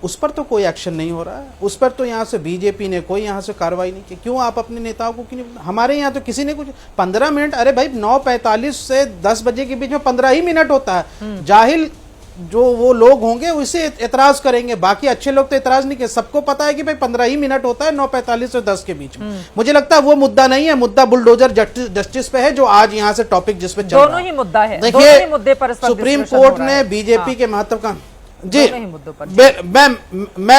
उस पर तो कोई एक्शन नहीं हो रहा है। उस पर तो यहाँ से बीजेपी ने कोई यहाँ से कार्रवाई नहीं की। क्यों आप अपने नेताओं को क्यों? हमारे यहाँ तो किसी ने कुछ 15 मिनट, अरे भाई 9:45 से 10 बजे के बीच में 15 ही मिनट होता है। जाहिल जो वो लोग होंगे उसे एतराज करेंगे, बाकी अच्छे लोग तो एतराज नहीं करेंगे। सबको पता है कि भाई 15 ही मिनट होता है 9:45 से 10 के बीच में। मुझे लगता है वो मुद्दा नहीं है, मुद्दा बुलडोजर जस्टिस पे है, जो आज यहाँ से टॉपिक जिसपे चल रहा है। दोनों ही मुद्दा है। देखिए, सुप्रीम कोर्ट ने बीजेपी के महत्व का जी मैं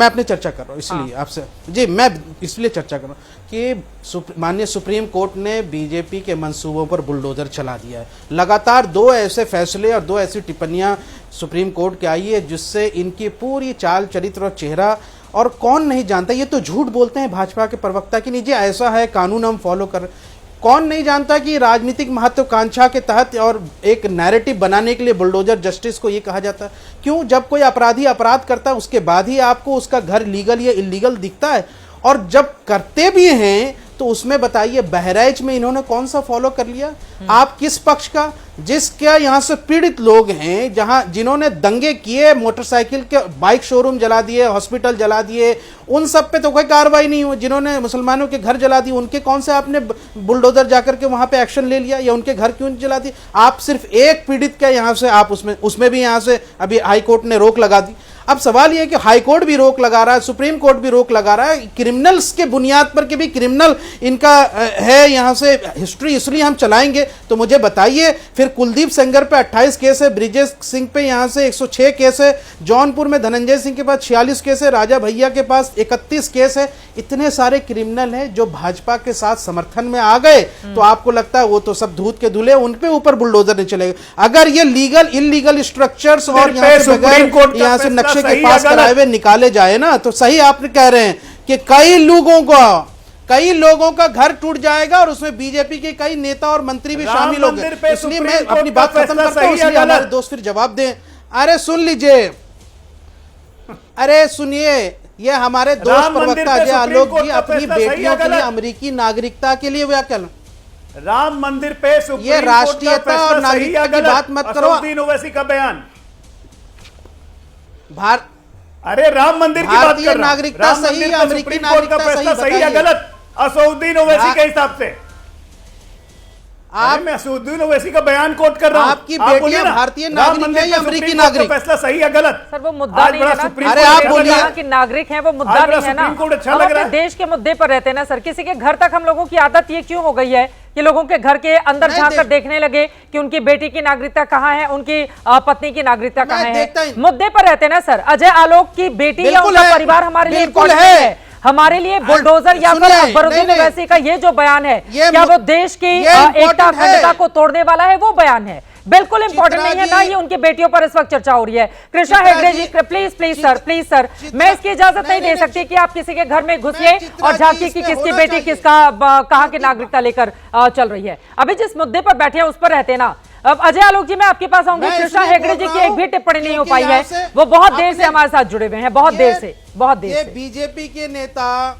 अपने चर्चा कर रहा हूँ, इसलिए आपसे जी मैं इसलिए चर्चा कर रहा हूँ कि माननीय सुप्रीम कोर्ट ने बीजेपी के मंसूबों पर बुलडोजर चला दिया है। लगातार 2 ऐसे फैसले और 2 ऐसी टिप्पणियां सुप्रीम कोर्ट की आई है जिससे इनकी पूरी चाल चरित्र और चेहरा, और कौन नहीं जानता, ये तो झूठ बोलते हैं भाजपा के प्रवक्ता कि नहीं जी ऐसा है, कानून हम फॉलो कर। कौन नहीं जानता कि राजनीतिक महत्वाकांक्षा के तहत और एक नैरेटिव बनाने के लिए बुलडोजर जस्टिस को ये कहा जाता है। क्यों? जब कोई अपराधी अपराध करता है उसके बाद ही आपको उसका घर लीगल या इलीगल दिखता है, और जब करते भी हैं तो उसमें बताइए बहराइच में इन्होंने कौन सा फॉलो कर लिया? आप किस पक्ष का? जिसका यहाँ से पीड़ित लोग हैं, जहां जिन्होंने दंगे किए, मोटरसाइकिल के बाइक शोरूम जला दिए, हॉस्पिटल जला दिए, उन सब पे तो कोई कार्रवाई नहीं हुई। जिन्होंने मुसलमानों के घर जला दिए, उनके कौन से आपने बुलडोजर जाकर के वहां पे एक्शन ले लिया, या उनके घर क्यों जला दिए? आप सिर्फ एक पीड़ित का यहाँ से आप उसमें भी यहाँ से अभी हाईकोर्ट ने रोक लगा दी। अब सवाल यह है कि हाईकोर्ट भी रोक लगा रहा है, सुप्रीम कोर्ट भी रोक लगा रहा है, क्रिमिनल्स के बुनियाद पर कि भी क्रिमिनल इनका है यहाँ से हिस्ट्री, इसलिए हम चलाएंगे। तो मुझे बताइए, फिर कुलदीप सेंगर पे 28 केस है, ब्रिजेश सिंह पे यहाँ से 106 केस है, जौनपुर में धनंजय सिंह के पास 46 केस है, राजा भैया के पास 31 केस है। इतने सारे क्रिमिनल हैं जो भाजपा के साथ समर्थन में आ गए, तो आपको लगता है वो तो सब दूध के धुले, उन पे ऊपर बुलडोजर नहीं चलेगा। अगर ये लीगल इलीगल स्ट्रक्चर्स और यहाँ से नक्शे के पास कराए हुए निकाले जाए ना, तो सही आप कह रहे हैं कि कई लोगों का घर टूट जाएगा, और उसमें बीजेपी के कई नेता और मंत्री भी शामिल हो गए। इसलिए मैं अपनी बात खत्म करता हूं, इसलिए हमारे दोस्त फिर जवाब दें। अरे सुन लीजिए, अरे सुनिए, ये हमारे दोस्त प्रवक्ता अजय आलोक जी अपनी बेटियों के लिए अमेरिकी नागरिकता के लिए क्या कहना, राम मंदिर पे सुप्रीम ये राष्ट्रीयता और नागरिकता की बात मत करो। असदुद्दीन ओवैसी का बयान, अरे राम मंदिर की बात कर, नागरिकता सही है, अमेरिकी नागरिकता सही है गलत? असदुद्दीन ओवैसी के हिसाब से मैं असदुद्दीन ओवैसी का बयान कोट कर रहा हूं। आपकी बेटियां भारतीय नागरिक है या अमेरिकी नागरिक? फैसला सही है गलत? सर वो मुद्दा नहीं है ना। अरे आप बोलिए कि नागरिक हैं, वो मुद्दा नहीं है ना। हम अपने देश के मुद्दे पर रहते हैं ना सर। किसी के घर तक हम लोगों की आदत ये क्यों हो गई है कि लोगों के घर के अंदर झांककर देखने लगे कि उनकी बेटी की नागरिकता कहाँ है, उनकी पत्नी की नागरिकता कहाँ है? मुद्दे पर रहते हैं ना सर। अजय आलोक की बेटी या उनका परिवार हमारे लिए इम्पोर्टेंट है। हमारे लिए बुलडोजर या फिर अकबरुद्दीन ओवैसी का ये जो बयान है, क्या वो देश की एकता अखंडता को तोड़ने वाला है? वो बयान है, बिल्कुल इंपॉर्टेंट नहीं है ना। ये उनकी बेटियों पर इस वक्त चर्चा हो रही है। कृष्णा हेगड़े जी प्लीज सर, मैं इसकी इजाजत नहीं दे सकती कि आप किसी के घर में घुसिए और झांकिए कि किसकी बेटी किसका कहाँ की नागरिकता लेकर चल रही है। अभी जिस मुद्दे पर बैठे हैं उस पर रहते हैं ना। अब अजय आलोक जी, मैं आपके पास आऊंगी। कृष्णा हेगड़े जी की एक भी टिप्पणी नहीं हो पाई है, वो बहुत देर से हमारे साथ जुड़े हुए हैं, बहुत देर से। बीजेपी के नेता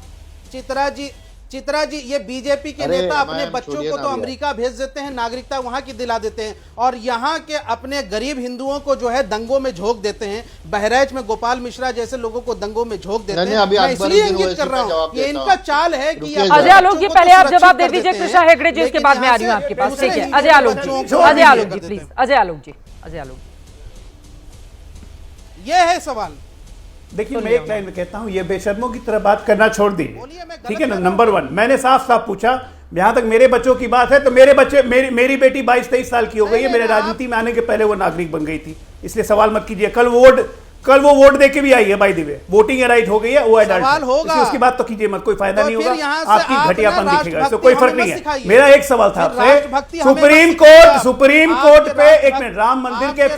चित्रा जी, चित्रा जी, ये बीजेपी के नेता अपने बच्चों को तो अमेरिका भेज देते हैं, नागरिकता वहां की दिला देते हैं, और यहाँ के अपने गरीब हिंदुओं को जो है दंगों में झोंक देते हैं। बहराइच में गोपाल मिश्रा जैसे लोगों को दंगों में झोंक देते हैं। मैं इसलिए इंगित कर रहा हूँ, ये इनका चाल है कि अजय आलोक जी, पहले आप जवाब दे दीजिए कृष्णा हेगड़े जी, इसके बाद में आ रही हूँ आपके पास। ठीक है, अजय आलोक जी, अजय आलोक जी प्लीज, अजय आलोक जी, अजय आलोक जी, ये है सवाल। देखिए, मैं एक लाइन में कहता हूं, ये बेशर्मों की तरह बात करना छोड़ दीजिए, ठीक है ना। नंबर 1, मैंने साफ साफ पूछा, जहां तक मेरे बच्चों की बात है तो मेरे बच्चे, मेरी बेटी 22-23 साल की हो गई है, मेरे राजनीति में आने के पहले वो नागरिक बन गई थी, इसलिए सवाल मत कीजिए। कल वो वोट देके भी आई है, by the way, voting right हो गई है, वो एडल्ट सवाल होगा, उसकी बात तो कीजिए मत, कोई फायदा नहीं होगा, आपकी घटियापन दिखेगा, इससे राष्ट्रभक्ति कोई फर्क नहीं है। मेरा एक सवाल था आपसे, सुप्रीम कोर्ट पे, एक मिनट, राम मंदिर के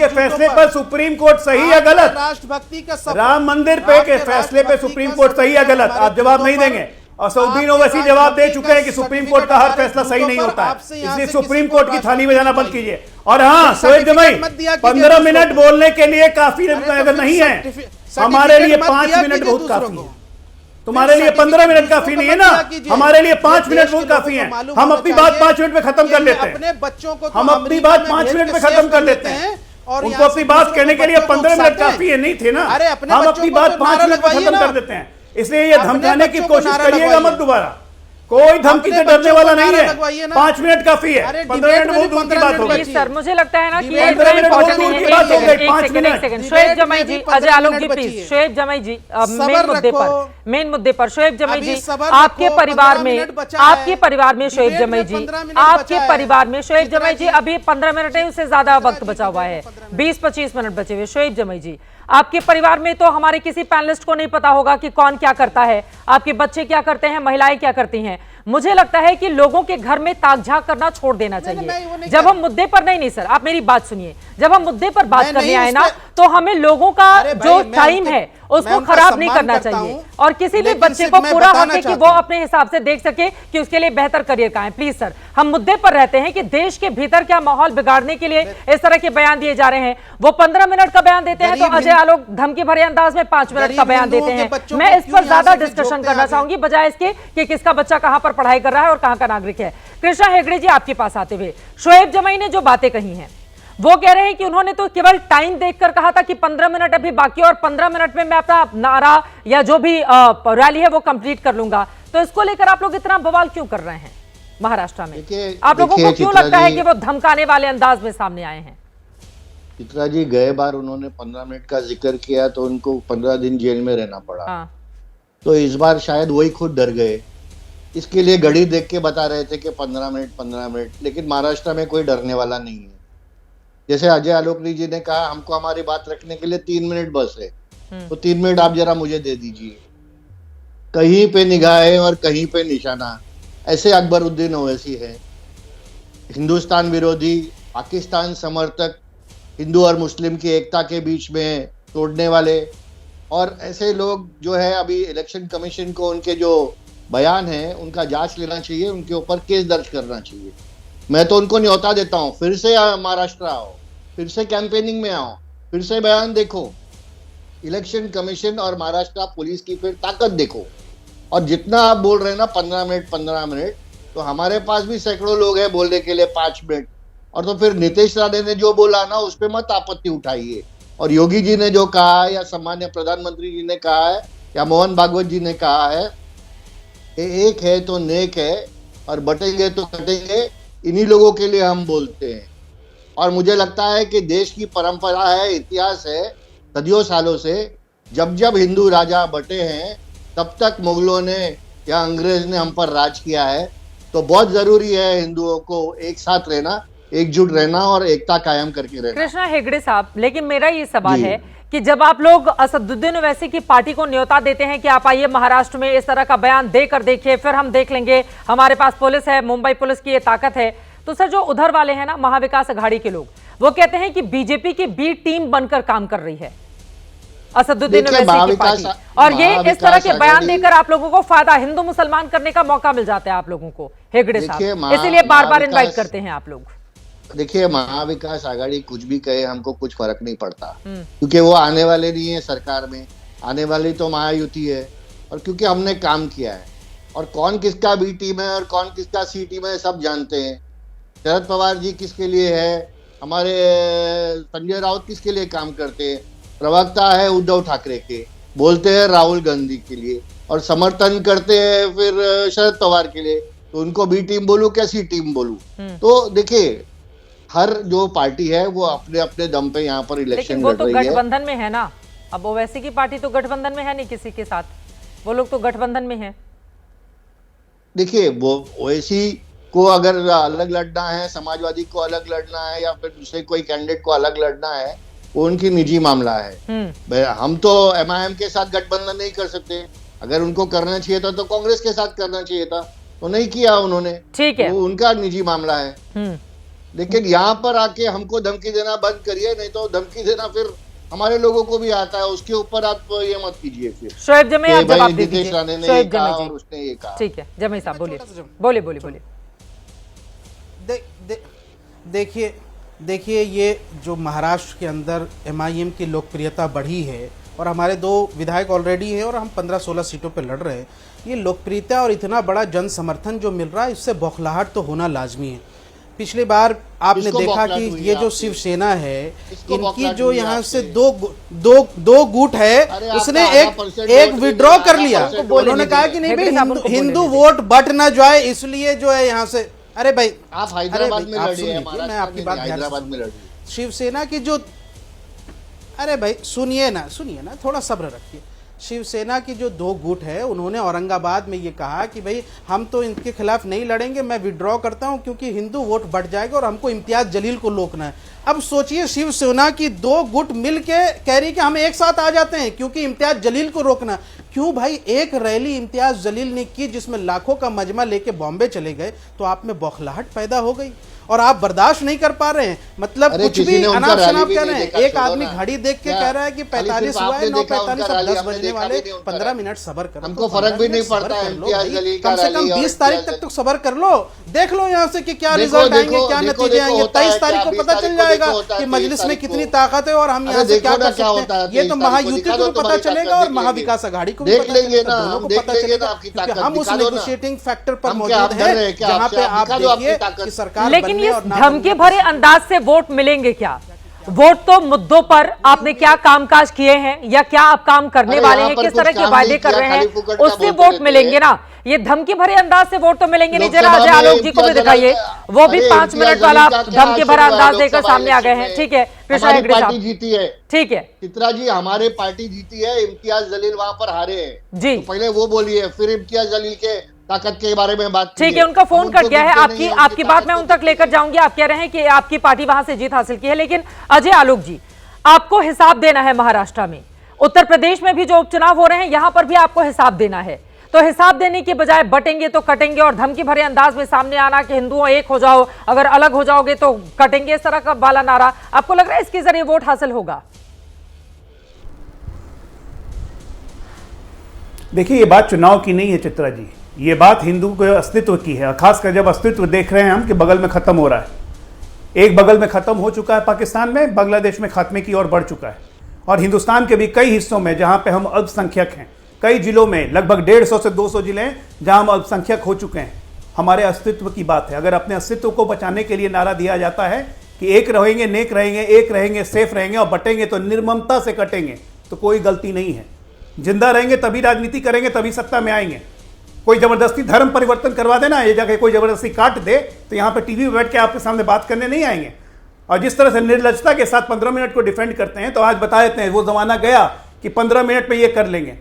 फैसले पर सुप्रीम कोर्ट सही या गलत? राष्ट्रभक्ति का राम मंदिर पे के फैसले पे सुप्रीम कोर्ट सही या गलत? आप जवाब नहीं देंगे, और असदुद्दीन ओवैसी जवाब दे चुके हैं कि सुप्रीम कोर्ट का हर फैसला सही नहीं होता है, इसलिए सुप्रीम कोर्ट की थाली में जाना बंद कीजिए। और हाँ, शोएब जमाई, 15 मिनट बोलने के लिए काफी अगर नहीं है, हमारे लिए 5 मिनट बहुत काफी है। तुम्हारे लिए 15 मिनट काफी नहीं है ना, हमारे लिए 5 मिनट बहुत काफी है। हम अपनी बात 5 मिनट में खत्म कर लेते हैं, हम अपनी बात 5 मिनट में खत्म कर लेते हैं, उनको अपनी बात कहने के लिए 15 मिनट काफी है, नहीं थे ना, हम अपनी बात 5 मिनट में खत्म कर देते हैं। इसलिए ये धमकाने की कोशिश करिएगा मत दोबारा, कोई धमकी से डरने वाला नहीं है, 5 मिनट काफी है, 15 मिनट बहुत दूर की बात हो गई सर। मुझे लगता है ना कि शोएब जमाई जी, अजय आलोक जी प्लीज, शोएब जमाई जी, मेन मुद्दे पर शोएब जमाई जी, आपके परिवार में शोएब जमाई जी, आपके परिवार में शोएब जमाई जी, अभी 15 मिनट है, उससे ज्यादा वक्त बचा हुआ है, 20-25 मिनट बचे हुए। शोएब जमाई जी, आपके परिवार में तो हमारे किसी पैनलिस्ट को नहीं पता होगा कि कौन क्या करता है, आपके बच्चे क्या करते हैं, महिलाएं क्या करती हैं। मुझे लगता है कि लोगों के घर में ताक झांक करना छोड़ देना चाहिए। जब हम मुद्दे पर नहीं सर, आप मेरी बात सुनिए, जब हम मुद्दे पर बात करने आए ना, तो हमें लोगों का जो टाइम है उसको खराब नहीं करना चाहिए, और किसी भी बच्चे को पूरा हक है कि वो अपने हिसाब से देख सके कि उसके लिए बेहतर करियर कहाँ है। प्लीज सर, हम मुद्दे पर रहते हैं कि देश के भीतर क्या माहौल बिगाड़ने के लिए इस तरह के बयान दिए जा रहे हैं। वो 15 मिनट का बयान देते हैं तो अजय आलोक धमकी भरे अंदाज में 5 मिनट का बयान देते हैं। मैं इस पर ज्यादा डिस्कशन करना चाहूंगी बजाय इसके कि किसका बच्चा कहां पर पढ़ाई कर रहा है और कहां का नागरिक है। कृष्णा हेगड़े जी, आपके पास आते हुए, शोएब जमाई ने जो बातें कही हैं, वो कह रहे हैं कि उन्होंने तो केवल टाइम देखकर कहा था कि 15 मिनट अभी बाकी और 15 मिनट में मैं अपना नारा या जो भी रैली है वो कंप्लीट कर लूंगा। तो इसको लेकर आप लोग इतना बवाल क्यों कर रहे हैं महाराष्ट्र में? आप लोगों को क्यों लगता है कि वो धमकाने वाले अंदाज में सामने आए हैं? चित्रा जी, गए बार उन्होंने 15 मिनट का जिक्र किया तो उनको 15 दिन जेल में रहना पड़ा। तो इस बार शायद वही खुद डर गए, इसके लिए घड़ी देख के बता रहे थे कि 15 मिनट, लेकिन महाराष्ट्र में कोई डरने वाला नहीं है। जैसे अजय आलोक जी ने कहा, हमको हमारी बात रखने के लिए 3 मिनट बस है, तो 3 मिनट आप जरा मुझे दे दीजिए। कहीं पे निगाहें और कहीं पे निशाना, ऐसे अकबरुद्दीन ओवैसी है, हिंदुस्तान विरोधी, पाकिस्तान समर्थक, हिंदू और मुस्लिम की एकता के बीच में तोड़ने वाले, और ऐसे लोग जो है अभी इलेक्शन कमीशन को उनके जो बयान है उनका जांच लेना चाहिए, उनके ऊपर केस दर्ज करना चाहिए। मैं तो उनको न्योता देता हूँ, फिर से महाराष्ट्र आओ, फिर से कैंपेनिंग में आओ, फिर से बयान देखो, इलेक्शन कमीशन और महाराष्ट्र पुलिस की फिर ताकत देखो। और जितना आप बोल रहे हैं ना 15 मिनट, तो हमारे पास भी सैकड़ों लोग हैं बोलने के लिए 5 मिनट। और तो फिर नीतीश राणे ने जो बोला ना उस पर मत आपत्ति उठाइए, और योगी जी ने जो कहा है या सम्मान्य प्रधानमंत्री जी ने कहा है या मोहन भागवत जी ने कहा है, एक है तो नेक है और बटेंगे तो कटेंगे, इन्हीं लोगों के लिए हम बोलते हैं। और मुझे लगता है कि देश की परंपरा है, इतिहास है सदियों सालों से, जब जब हिंदू राजा बटे हैं तब तक मुगलों ने या अंग्रेज ने हम पर राज किया है। तो बहुत जरूरी है हिंदुओं को एक साथ रहना, एकजुट रहना और एकता कायम करके रहना। कृष्णा हेगड़े साहब, लेकिन मेरा ये सवाल है कि जब आप लोग असदुद्दीन ओवैसी की पार्टी को न्योता देते हैं कि आप आइए महाराष्ट्र में इस तरह का बयान देकर देखिए, फिर हम देख लेंगे, हमारे पास पुलिस है, मुंबई पुलिस की ये ताकत है, तो सर जो उधर वाले हैं ना महाविकास अघाड़ी के लोग, वो कहते हैं कि बीजेपी की बी टीम बनकर काम कर रही है असदुद्दीन ओवैसी की पार्टी, और ये इस तरह के बयान देकर आप लोगों को फायदा, हिंदू मुसलमान करने का मौका मिल जाता है आप लोगों को हेगड़े साहब, इसीलिए बार बार इन्वाइट करते हैं आप लोग। देखिए, महाविकास आघाड़ी कुछ भी कहे हमको कुछ फर्क नहीं पड़ता, क्योंकि वो आने वाले नहीं है सरकार में, आने वाली तो महायुति है। और क्योंकि हमने काम किया है, और कौन किसका बी टीम है और कौन किसका सी टीम है सब जानते हैं। शरद पवार जी किसके लिए है, हमारे संजय राउत किसके लिए काम करते हैं, प्रवक्ता है उद्धव ठाकरे के, बोलते हैं राहुल गांधी के लिए, और समर्थन करते हैं फिर शरद पवार के लिए। तो उनको बी टीम बोलूं क्या सी टीम बोलूं? तो देखिए, हर जो पार्टी है वो अपने अपने दम पे यहाँ पर इलेक्शन लड़ रही है। गठबंधन में है ना, अब ओवैसी की पार्टी तो गठबंधन में है नहीं किसी के साथ, वो लोग तो गठबंधन में है। देखिए, वो ओवैसी को अगर अलग लड़ना है, समाजवादी को अलग लड़ना है, या फिर दूसरे कोई कैंडिडेट को अलग लड़ना है, वो उनकी निजी मामला है। हम तो एमआईएम के साथ गठबंधन नहीं कर सकते। अगर उनको करना चाहिए था तो कांग्रेस के साथ करना चाहिए था, तो नहीं किया उन्होंने, ठीक है, वो उनका निजी मामला है। लेकिन यहाँ पर आके हमको धमकी देना बंद करिए, नहीं तो धमकी देना फिर हमारे लोगों को भी आता है, उसके ऊपर आप ये मत कीजिए। फिर शोएब जमे आप जवाब दे दीजिए। शोएब जमे और उसने ये कहा। ठीक है, जमे साहब बोलिए बोलिए बोलिए बोलिए। देखिए ये जो महाराष्ट्र के अंदर एमआईएम की लोकप्रियता बढ़ी है, और हमारे 2 विधायक ऑलरेडी हैं और हम 15-16 सीटों पर लड़ रहे हैं, ये लोकप्रियता और इतना बड़ा जन समर्थन जो मिल रहा है, इससे बौखलाहट तो होना लाजमी है। पिछली बार आपने देखा कि ये जो शिवसेना है, इनकी जो यहाँ से दो गुट है, उसने एक विड्रॉ कर लिया। उन्होंने कहा कि नहीं भाई, हिंदू वोट बट ना जाए, इसलिए जो है यहाँ से, अरे भाई आप हैदराबाद में लड़िए, मैं आपकी बात हैदराबाद में लड़िए। शिवसेना की जो, अरे भाई सुनिए ना थोड़ा सब्र रखिए। शिवसेना की जो 2 गुट है, उन्होंने औरंगाबाद में ये कहा कि भाई हम तो इनके खिलाफ नहीं लड़ेंगे, मैं विड्रॉ करता हूं क्योंकि हिंदू वोट बढ़ जाएगा और हमको इम्तियाज जलील को रोकना है। अब सोचिए, शिवसेना की 2 गुट मिल के कह रही कि हम एक साथ आ जाते हैं क्योंकि इम्तियाज जलील को रोकना। क्यों भाई? एक रैली इम्तियाज जलील ने की जिसमें लाखों का मजमा लेके बॉम्बे चले गए, तो आप में बौखलाहट पैदा हो गई और आप बर्दाश्त नहीं कर पा रहे हैं। मतलब कुछ भी अनाप शनाप कह रहे हैं। एक आदमी घड़ी देख के कह रहा है कि 45 हुआ है, 9:45, अब 10 बजने वाले, 15 मिनट सब्र करो। हमको फर्क भी नहीं पड़ता है, कम से कम 20 तारीख तक तो सब्र कर लो, देख लो यहाँ से कि क्या रिजल्ट आएंगे, क्या नतीजे आएंगे। 23 तारीख को पता चल जाएगा कि मजलिस में कितनी ताकत है और हम यहाँ से क्या कर सकते हैं। ये तो महायुति को भी पता चलेगा और महाविकास आघाड़ी को भी पता चलेगा, दोनों को पता चलेगा, क्योंकि हम उस नेगोशिएटिंग फैक्टर पर मौजूद हैं जहाँ पे आप देखिए कि सरकार। लेकिन ये धमकी भरे अंदाज से वोट मिलेंगे क्या? वोट तो मुद्दों पर आपने क्या कामकाज किए हैं या क्या आप काम करने वाले हैं, किस तरह के वादे कर रहे हैं, उससे वोट मिलेंगे ना। ये धमकी भरे अंदाज से वोट तो मिलेंगे नहीं। जरा अजय आलोक जी को भी दिखाइए, वो भी 5 मिनट वाला धमकी भरा अंदाज देकर सामने आ गए हैं। ठीक है, कृष्णा हेगड़े साहब जीती है, ठीक है चित्रा जी, हमारी पार्टी जीती है, इम्तियाज जलील वहां पर हारे हैं जी। तो पहले वो बोलिए, फिर इम्तियाज जलील के ताकत के बारे में बात। ठीक है, उनका फोन कट गया है। आपकी बात मैं उन तक लेकर जाऊंगी। आप कह रहे हैं कि आपकी पार्टी वहां से जीत हासिल की है, लेकिन अजय आलोक जी, आपको हिसाब देना है महाराष्ट्र में, उत्तर प्रदेश में भी जो उपचुनाव हो रहे हैं यहां पर भी आपको हिसाब देना है। तो हिसाब देने के बजाय बटेंगे तो कटेंगे और धमकी भरे अंदाज में सामने आना कि हिंदुओं एक हो जाओ, अगर अलग हो जाओगे तो कटेंगे, इस तरह का बाला नारा, आपको लग रहा है इसके जरिए वोट हासिल होगा? देखिए, ये बात चुनाव की नहीं है चित्रा जी, ये बात हिंदू के अस्तित्व की है। खासकर जब अस्तित्व देख रहे हैं हम कि बगल में खत्म हो रहा है, एक बगल में खत्म हो चुका है पाकिस्तान में, बांग्लादेश में खात्मे की ओर बढ़ चुका है, और हिंदुस्तान के भी कई हिस्सों में जहां पे हम अल्पसंख्यक हैं, कई जिलों में लगभग 150 से 200 जिले हैं जहां हम अल्पसंख्यक हो चुके हैं। हमारे अस्तित्व की बात है। अगर अपने अस्तित्व को बचाने के लिए नारा दिया जाता है कि एक रहेंगे, नेक रहेंगे, एक रहेंगे, सेफ रहेंगे, और बटेंगे तो निर्ममता से कटेंगे, तो कोई गलती नहीं है। जिंदा रहेंगे तभी राजनीति करेंगे, तभी सत्ता में आएंगे। कोई जबरदस्ती धर्म परिवर्तन करवा देना, ये जाके कोई जबरदस्ती काट दे तो यहाँ पे टीवी पे बैठ के आपके सामने बात करने नहीं आएंगे। और जिस तरह से निर्लजता के साथ 15 मिनट को डिफेंड करते हैं, तो आज बता देते हैं वो जमाना गया कि 15 मिनट में ये कर लेंगे।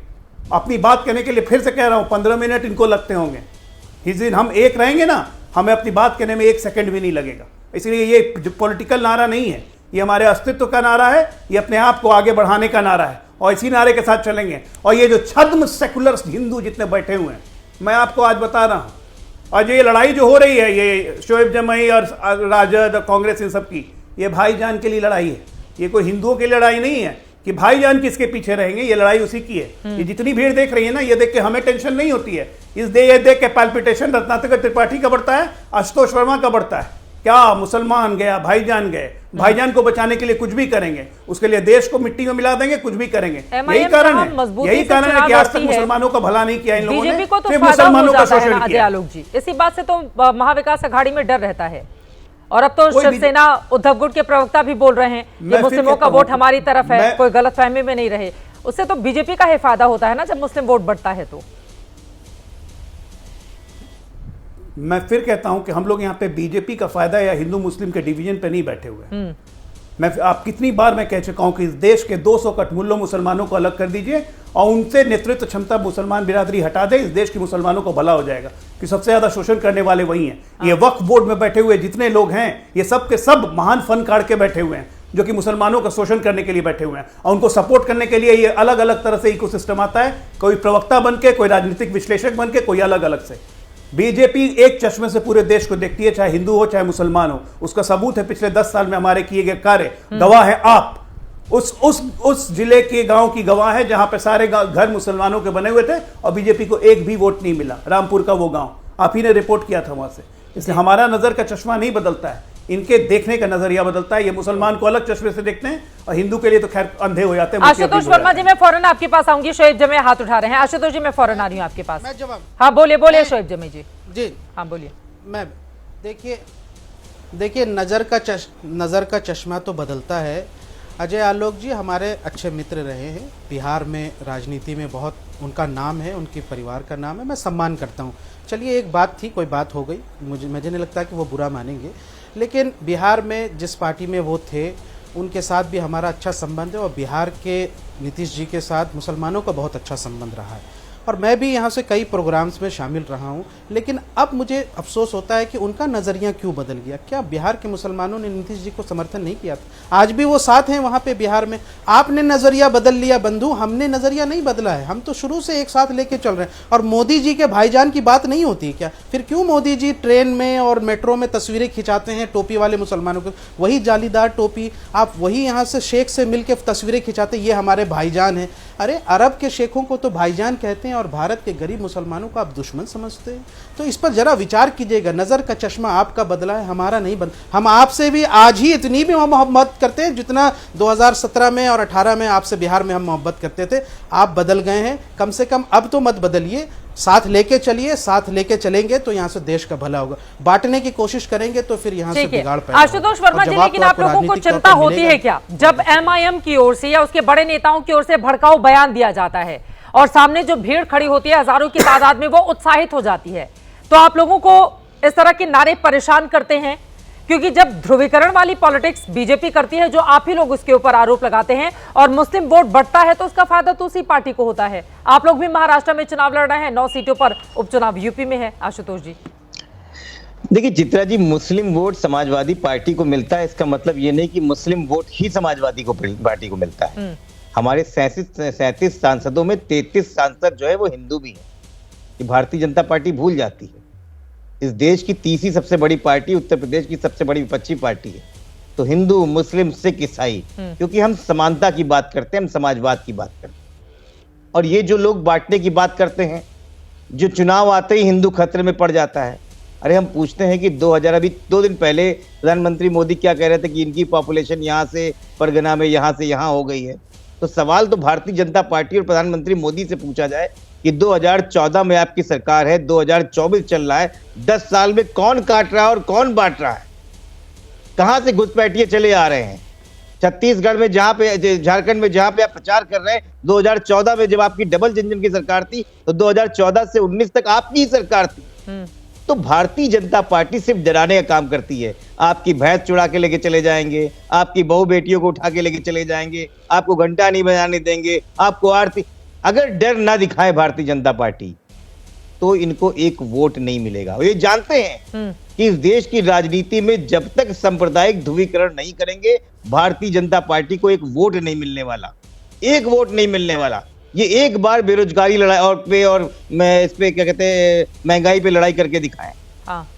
अपनी बात कहने के लिए फिर से कह रहा हूँ, 15 मिनट इनको लगते होंगे। इस दिन हम एक रहेंगे ना, हमें अपनी बात कहने में 1 सेकंड भी नहीं लगेगा। इसलिए ये जो पॉलिटिकल नारा नहीं है, ये हमारे अस्तित्व का नारा है, ये अपने आप को आगे बढ़ाने का नारा है, और इसी नारे के साथ चलेंगे। और ये जो छद्म सेकुलर हिंदू जितने बैठे हुए हैं, मैं आपको आज बता रहा हूं, और ये लड़ाई जो हो रही है, ये शोएब जमई और राजद और कांग्रेस इन सब की, ये भाईजान के लिए लड़ाई है। ये कोई हिंदुओं की लड़ाई नहीं है कि भाईजान किसके पीछे रहेंगे, ये लड़ाई उसी की है। ये जितनी भीड़ देख रही है ना, ये देख के हमें टेंशन नहीं होती है। ये देख के पैल्पिटेशन रत्नाकर त्रिपाठी का बढ़ता है, आशुतोष वर्मा का बढ़ता है क्या मुसलमान गया, भाईजान गए, भाईजान को बचाने के लिए कुछ भी करेंगे, उसके लिए देश को मिट्टी में मिला देंगे, कुछ भी करेंगे। यही कारण है कि आज तक मुसलमानों का भला नहीं किया इन लोगों ने, सिर्फ मुसलमानों का शोषण किया। आलोक जी, इसी बात से तो महाविकास अघाड़ी में डर रहता है। और अब तो शिवसेना उद्धव गुट के प्रवक्ता भी बोल रहे हैं कि मुस्लिमों का वोट हमारी तरफ है, कोई गलतफहमी में नहीं रहे। उससे तो बीजेपी का ही फायदा होता है ना, जब मुस्लिम वोट बढ़ता है तो। मैं फिर कहता हूं कि हम लोग यहाँ पे बीजेपी का फायदा या हिंदू मुस्लिम के डिवीजन पे नहीं बैठे हुए। आप कितनी बार मैं कह चुका हूं कि इस देश के 200 कठमुल्लों मुसलमानों को अलग कर दीजिए और उनसे नेतृत्व क्षमता मुसलमान बिरादरी हटा दे, इस देश के मुसलमानों को भला हो जाएगा। कि सबसे ज्यादा शोषण करने वाले वही हैं। ये वक्फ बोर्ड में बैठे हुए जितने लोग हैं, ये सब के सब महान फंड काट के बैठे हुए हैं, जो कि मुसलमानों का शोषण करने के लिए बैठे हुए हैं। और उनको सपोर्ट करने के लिए ये अलग अलग तरह से इकोसिस्टम आता है, कोई प्रवक्ता बन के, कोई राजनीतिक विश्लेषक बन के, कोई अलग अलग से। बीजेपी एक चश्मे से पूरे देश को देखती है, चाहे हिंदू हो चाहे मुसलमान हो। उसका सबूत है पिछले 10 साल में हमारे किए गए कार्य। गवाह है आप, उस जिले के गांव की गवाह है जहां पे सारे घर मुसलमानों के बने हुए थे और बीजेपी को एक भी वोट नहीं मिला। रामपुर का वो गांव आप ही ने रिपोर्ट किया था वहां से। इसलिए हमारा नजर का चश्मा नहीं बदलता है, इनके देखने का नजरिया बदलता है। ये मुसलमान को अलग चश्मे से देखते हैं और हिंदू के लिए तो खैर अंधे हो जाते हैं। आशुतोष वर्मा जी, मैं फौरन आपके पास आऊंगी। शोएब जमे हाथ उठा रहे हैं। आशुतोष जी, मैं फौरन आ रही हूँ आपके पास। हाँ बोलिए शोएब जमे जी। जी हाँ बोलिए। मैं देखिए नजर का चश्मा तो बदलता है। अजय आलोक जी हमारे अच्छे मित्र रहे हैं, बिहार में राजनीति में बहुत उनका नाम है, उनके परिवार का नाम है, मैं सम्मान करता हूँ। चलिए एक बात थी, कोई बात हो गई, मुझे नहीं लगता कि वो बुरा मानेंगे। लेकिन बिहार में जिस पार्टी में वो थे उनके साथ भी हमारा अच्छा संबंध है और बिहार के नीतीश जी के साथ मुसलमानों का बहुत अच्छा संबंध रहा है। और मैं भी यहाँ से कई प्रोग्राम्स में शामिल रहा हूँ। लेकिन अब मुझे अफसोस होता है कि उनका नज़रिया क्यों बदल गया। क्या बिहार के मुसलमानों ने नीतीश जी को समर्थन नहीं किया था? आज भी वो साथ हैं वहाँ पे बिहार में। आपने नज़रिया बदल लिया बंधु, हमने नज़रिया नहीं बदला है। हम तो शुरू से एक साथ लेके चल रहे हैं। और मोदी जी के भाईजान की बात नहीं होती क्या? फिर क्यों मोदी जी ट्रेन में और मेट्रो में तस्वीरें खिंचाते हैं टोपी वाले मुसलमानों को? वही जालीदार टोपी, आप वही यहाँ से शेख से मिल के तस्वीरें खिंचाते, ये हमारे भाईजान हैं। अरे अरब के शेखों को तो भाईजान कहते हैं और भारत के गरीब मुसलमानों को आप दुश्मन समझते हैं। तो इस पर जरा विचार कीजिएगा। नज़र का चश्मा आपका बदला है, हमारा नहीं बदला। हम आपसे भी आज ही इतनी भी मोहब्बत करते हैं जितना 2017 में और 18 में आपसे बिहार में हम मोहब्बत करते थे। आप बदल गए हैं, कम से कम अब तो मत बदलिए। साथ लेके चलिए, साथ लेके चलेंगे तो यहाँ से देश का भला होगा। बांटने की कोशिश करेंगे तो फिर यहाँ से बिगाड़ पैदा होगा। आशुतोष वर्मा जी, लेकिन आप लोगों को चिंता होती है क्या जब MIM की ओर से या उसके बड़े नेताओं की ओर से भड़काऊ बयान दिया जाता है और सामने जो भीड़ खड़ी होती है हजारों की तादाद में, वो उत्साहित हो जाती है? तो आप लोगों को इस तरह के नारे परेशान करते हैं? क्योंकि जब ध्रुवीकरण वाली पॉलिटिक्स बीजेपी करती है, जो आप ही लोग उसके ऊपर आरोप लगाते हैं, और मुस्लिम वोट बढ़ता है तो उसका फायदा तो उसी पार्टी को होता है। आप लोग भी महाराष्ट्र में चुनाव लड़ रहे हैं, 9 सीटों पर उपचुनाव यूपी में है। आशुतोष जी देखिए चित्रा जी, मुस्लिम वोट समाजवादी पार्टी को मिलता है, इसका मतलब ये नहीं कि मुस्लिम वोट ही समाजवादी पार्टी को मिलता है। हमारे 37 सांसदों में 33 सांसद जो है वो हिंदू भी हैं। ये भारतीय जनता पार्टी भूल जाती है। इस देश की तीसरी सबसे बड़ी पार्टी, उत्तर प्रदेश की सबसे बड़ी विपक्षी पार्टी है। तो हिंदू, मुस्लिम, सिख, ईसाई, क्योंकि हम समानता की बात करते हैं, हम समाजवाद की बात करते हैं। और ये जो लोग बांटने की बात करते हैं, जो चुनाव आते ही हिंदू खतरे में पड़ जाता है। अरे हम पूछते हैं कि 2 दिन पहले प्रधानमंत्री मोदी क्या कह रहे थे कि इनकी पॉपुलेशन यहाँ से परगना में यहाँ से यहाँ हो गई है। तो सवाल तो भारतीय जनता पार्टी और प्रधानमंत्री मोदी से पूछा जाए कि 2014 में आपकी सरकार है, 2024 चल रहा है, 10 साल में कौन काट रहा है और कौन बांट रहा है? कहां से घुसपैठिए चले आ रहे हैं? छत्तीसगढ़ में जहां पे, झारखंड में जहां पे आप प्रचार कर रहे हैं, 2014 में जब आपकी डबल इंजन की सरकार थी तो 2014 से 19 तक आपकी ही सरकार थी। तो भारतीय जनता पार्टी सिर्फ डराने का काम करती है। आपकी भैंस चुरा के लेके चले जाएंगे, आपकी बहू बेटियों को उठा के लेके चले जाएंगे, आपको घंटा नहीं बजाने देंगे, आपको आरती। अगर डर ना दिखाए भारतीय जनता पार्टी तो इनको एक वोट नहीं मिलेगा। ये जानते हैं कि इस देश की राजनीति में जब तक सांप्रदायिक ध्रुवीकरण नहीं करेंगे, भारतीय जनता पार्टी को एक वोट नहीं मिलने वाला, एक वोट नहीं मिलने वाला। ये एक बार बेरोजगारी लड़ाई और मैं इस पे क्या कहते हैं, महंगाई पे लड़ाई करके दिखाएं।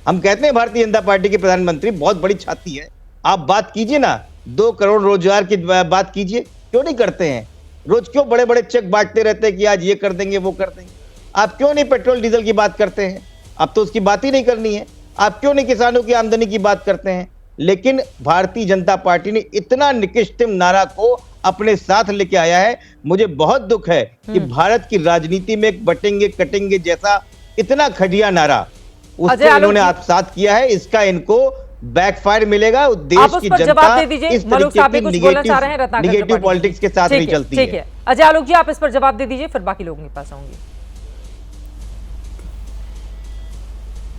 हम कहते हैं भारतीय जनता पार्टी के प्रधानमंत्री बहुत बड़ी छाती है, आप बात कीजिए ना, 2 करोड़ रोजगार की बात कीजिए, क्यों नहीं करते हैं? रोज क्यों बड़े बड़े चेक बांटते रहते हैं कि आज ये कर देंगे वो कर देंगे? आप क्यों नहीं पेट्रोल डीजल की बात करते हैं? अब तो उसकी बात ही नहीं करनी है। आप क्यों नहीं किसानों की आमदनी की बात करते हैं? लेकिन भारतीय जनता पार्टी ने इतना निकृष्टम नारा को अपने साथ लेके आया है। मुझे बहुत दुख है कि भारत की राजनीति में एक बटेंगे कटेंगे जैसा इतना घटिया नारा उसको इन्होंने आत्मसात किया है। इसका इनको बैकफायर मिलेगा। देश की जनता इस तरीके की निगेटिव पॉलिटिक्स के साथ नहीं चलती है। ठीक है अजय आलोक जी, आप इस पर जवाब दे दीजिए, फिर बाकी लोगों के पास आऊंगी।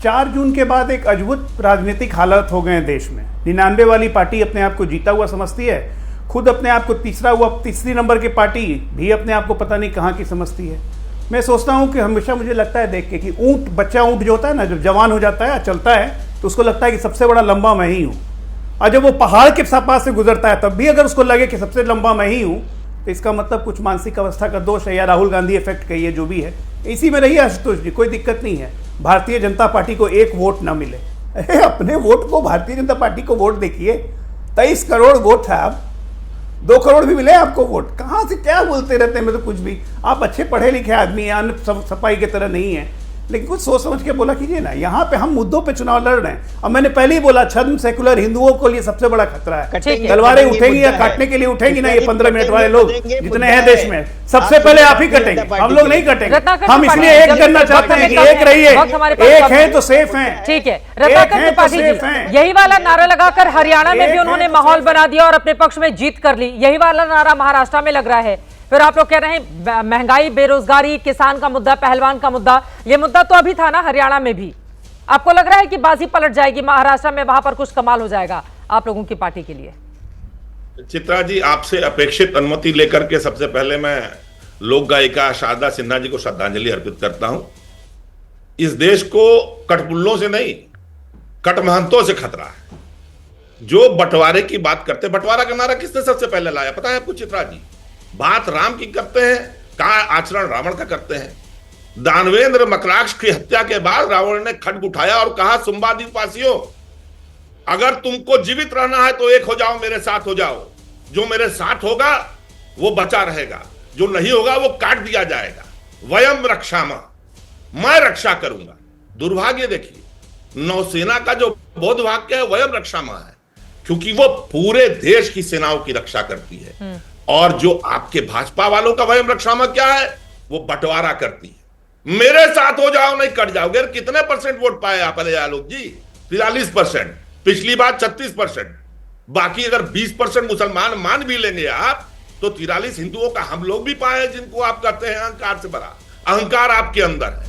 4 जून के बाद एक अद्भुत राजनीतिक हालत हो गए हैं देश में। 99 वाली पार्टी अपने आप को जीता हुआ समझती है, खुद अपने आप को तीसरी नंबर की पार्टी भी अपने आप को पता नहीं कहाँ की समझती है। मैं सोचता हूँ कि हमेशा मुझे लगता है देख के कि बच्चा ऊँट जो होता है ना, जब जवान हो जाता है चलता है तो उसको लगता है कि सबसे बड़ा लंबा मैं ही हूँ, और जब वो पहाड़ के पास से गुजरता है तब भी अगर उसको लगे कि सबसे लंबा मैं ही हूँ तो इसका मतलब कुछ मानसिक अवस्था का दोष है, या राहुल गांधी इफेक्ट कहिए, जो भी है इसी में रहिए आशुतोष जी, कोई दिक्कत नहीं है। भारतीय जनता पार्टी को एक वोट ना मिले, अपने वोट को भारतीय जनता पार्टी को वोट देखिए। 23 करोड़ वोट है, आप 2 करोड़ भी मिले आपको वोट, कहाँ से क्या बोलते रहते हैं। मैं तो कुछ भी, आप अच्छे पढ़े लिखे आदमी हैं, अन्य सफाई की तरह नहीं है, लेकिन कुछ सोच समझ के बोला कीजिए ना। यहाँ पे हम मुद्दों पे चुनाव लड़ रहे हैं, और मैंने पहले ही बोला छद्म सेकुलर हिंदुओं को लिए सबसे बड़ा खतरा है। तलवारें उठेंगी या काटने के लिए उठेंगी ना, ये 15 मिनट वाले लोग जितने हैं देश में, सबसे पहले आप ही कटेंगे, हम लोग नहीं कटेंगे। हम इसलिए एक करना चाहते हैं कि एक रहिए, एक है तो सेफ है। ठीक है रत्नाकर त्रिपाठी जी, यही वाला नारा लगाकर हरियाणा में भी उन्होंने माहौल बना दिया और अपने पक्ष में जीत कर ली। यही वाला नारा महाराष्ट्र में लग रहा है। फिर आप लोग कह रहे हैं महंगाई, बेरोजगारी, किसान का मुद्दा, पहलवान का मुद्दा, ये मुद्दा तो अभी था ना हरियाणा में भी। आपको लग रहा है कि बाजी पलट जाएगी महाराष्ट्र में, वहां पर कुछ कमाल हो जाएगा आप लोगों की पार्टी के लिए? चित्रा जी, आपसे अपेक्षित अनुमति लेकर के सबसे पहले मैं लोक गायिका शारदा सिन्हा जी को श्रद्धांजलि अर्पित करता हूं। इस देश को कटपुल्लों से नहीं, कटमहंतों से खतरा है। जो बंटवारे की बात करते, बंटवारा का नारा किसने सबसे पहले लाया पता है आपको चित्रा जी? बात राम की करते हैं, का आचरण रावण का करते हैं। दानवेंद्र मकराक्ष की हत्या के बाद रावण ने खड्ग उठाया और कहा, सुम्बादीप वासियों, अगर तुमको जीवित रहना है तो एक हो जाओ, मेरे साथ हो जाओ। जो मेरे साथ होगा वो बचा रहेगा, जो नहीं होगा वो काट दिया जाएगा। वयम रक्षामा, मैं रक्षा करूंगा। दुर्भाग्य देखिए, नौसेना का जो बोध वाक्य है वयम रक्षामा है, क्योंकि वो पूरे देश की सेनाओं की रक्षा करती है। और जो आपके भाजपा वालों का वयम रक्षामा क्या है, वो बंटवारा करती है। मेरे साथ हो जाओ, नहीं कट जाओगे। कितने % वोट पाए आप अजय आलोक जी? 43%। पिछली बार 36%। बाकी अगर 20% मुसलमान मान भी लेंगे आप, तो 43 हिंदुओं का हम लोग भी पाए, जिनको आप कहते हैं अहंकार से भरा। अहंकार आपके अंदर है।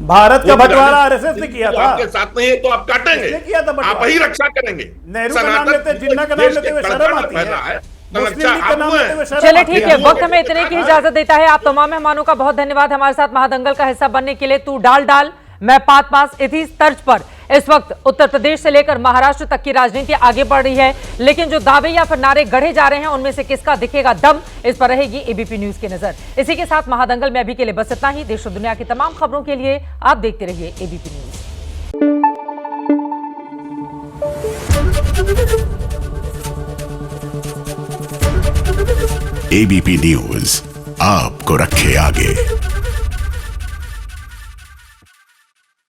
भारत का बंटवारा आरएसएस ने किया था, आपके साथ नहीं है तो आप काटेंगे, आप ही रक्षा करेंगे। नेहरू का नाम लेते, जिन्ना का नाम लेते हुए शर्म आती है। चलिए ठीक है, वक्त हमें इतने की इजाजत देता है। आप तमाम मेहमानों का बहुत धन्यवाद हमारे साथ महादंगल का हिस्सा बनने के लिए। तू डाल मैं पास इसी तर्ज पर इस वक्त उत्तर प्रदेश से लेकर महाराष्ट्र तक की राजनीति आगे बढ़ रही है, लेकिन जो दावे या फिर नारे गढ़े जा रहे हैं उनमें से किसका दिखेगा दम, इस पर रहेगी एबीपी न्यूज की नजर। इसी के साथ महादंगल में अभी के लिए बस इतना ही। देश और दुनिया की तमाम खबरों के लिए आप देखते रहिए एबीपी न्यूज। एबीपी न्यूज आपको रखे आगे।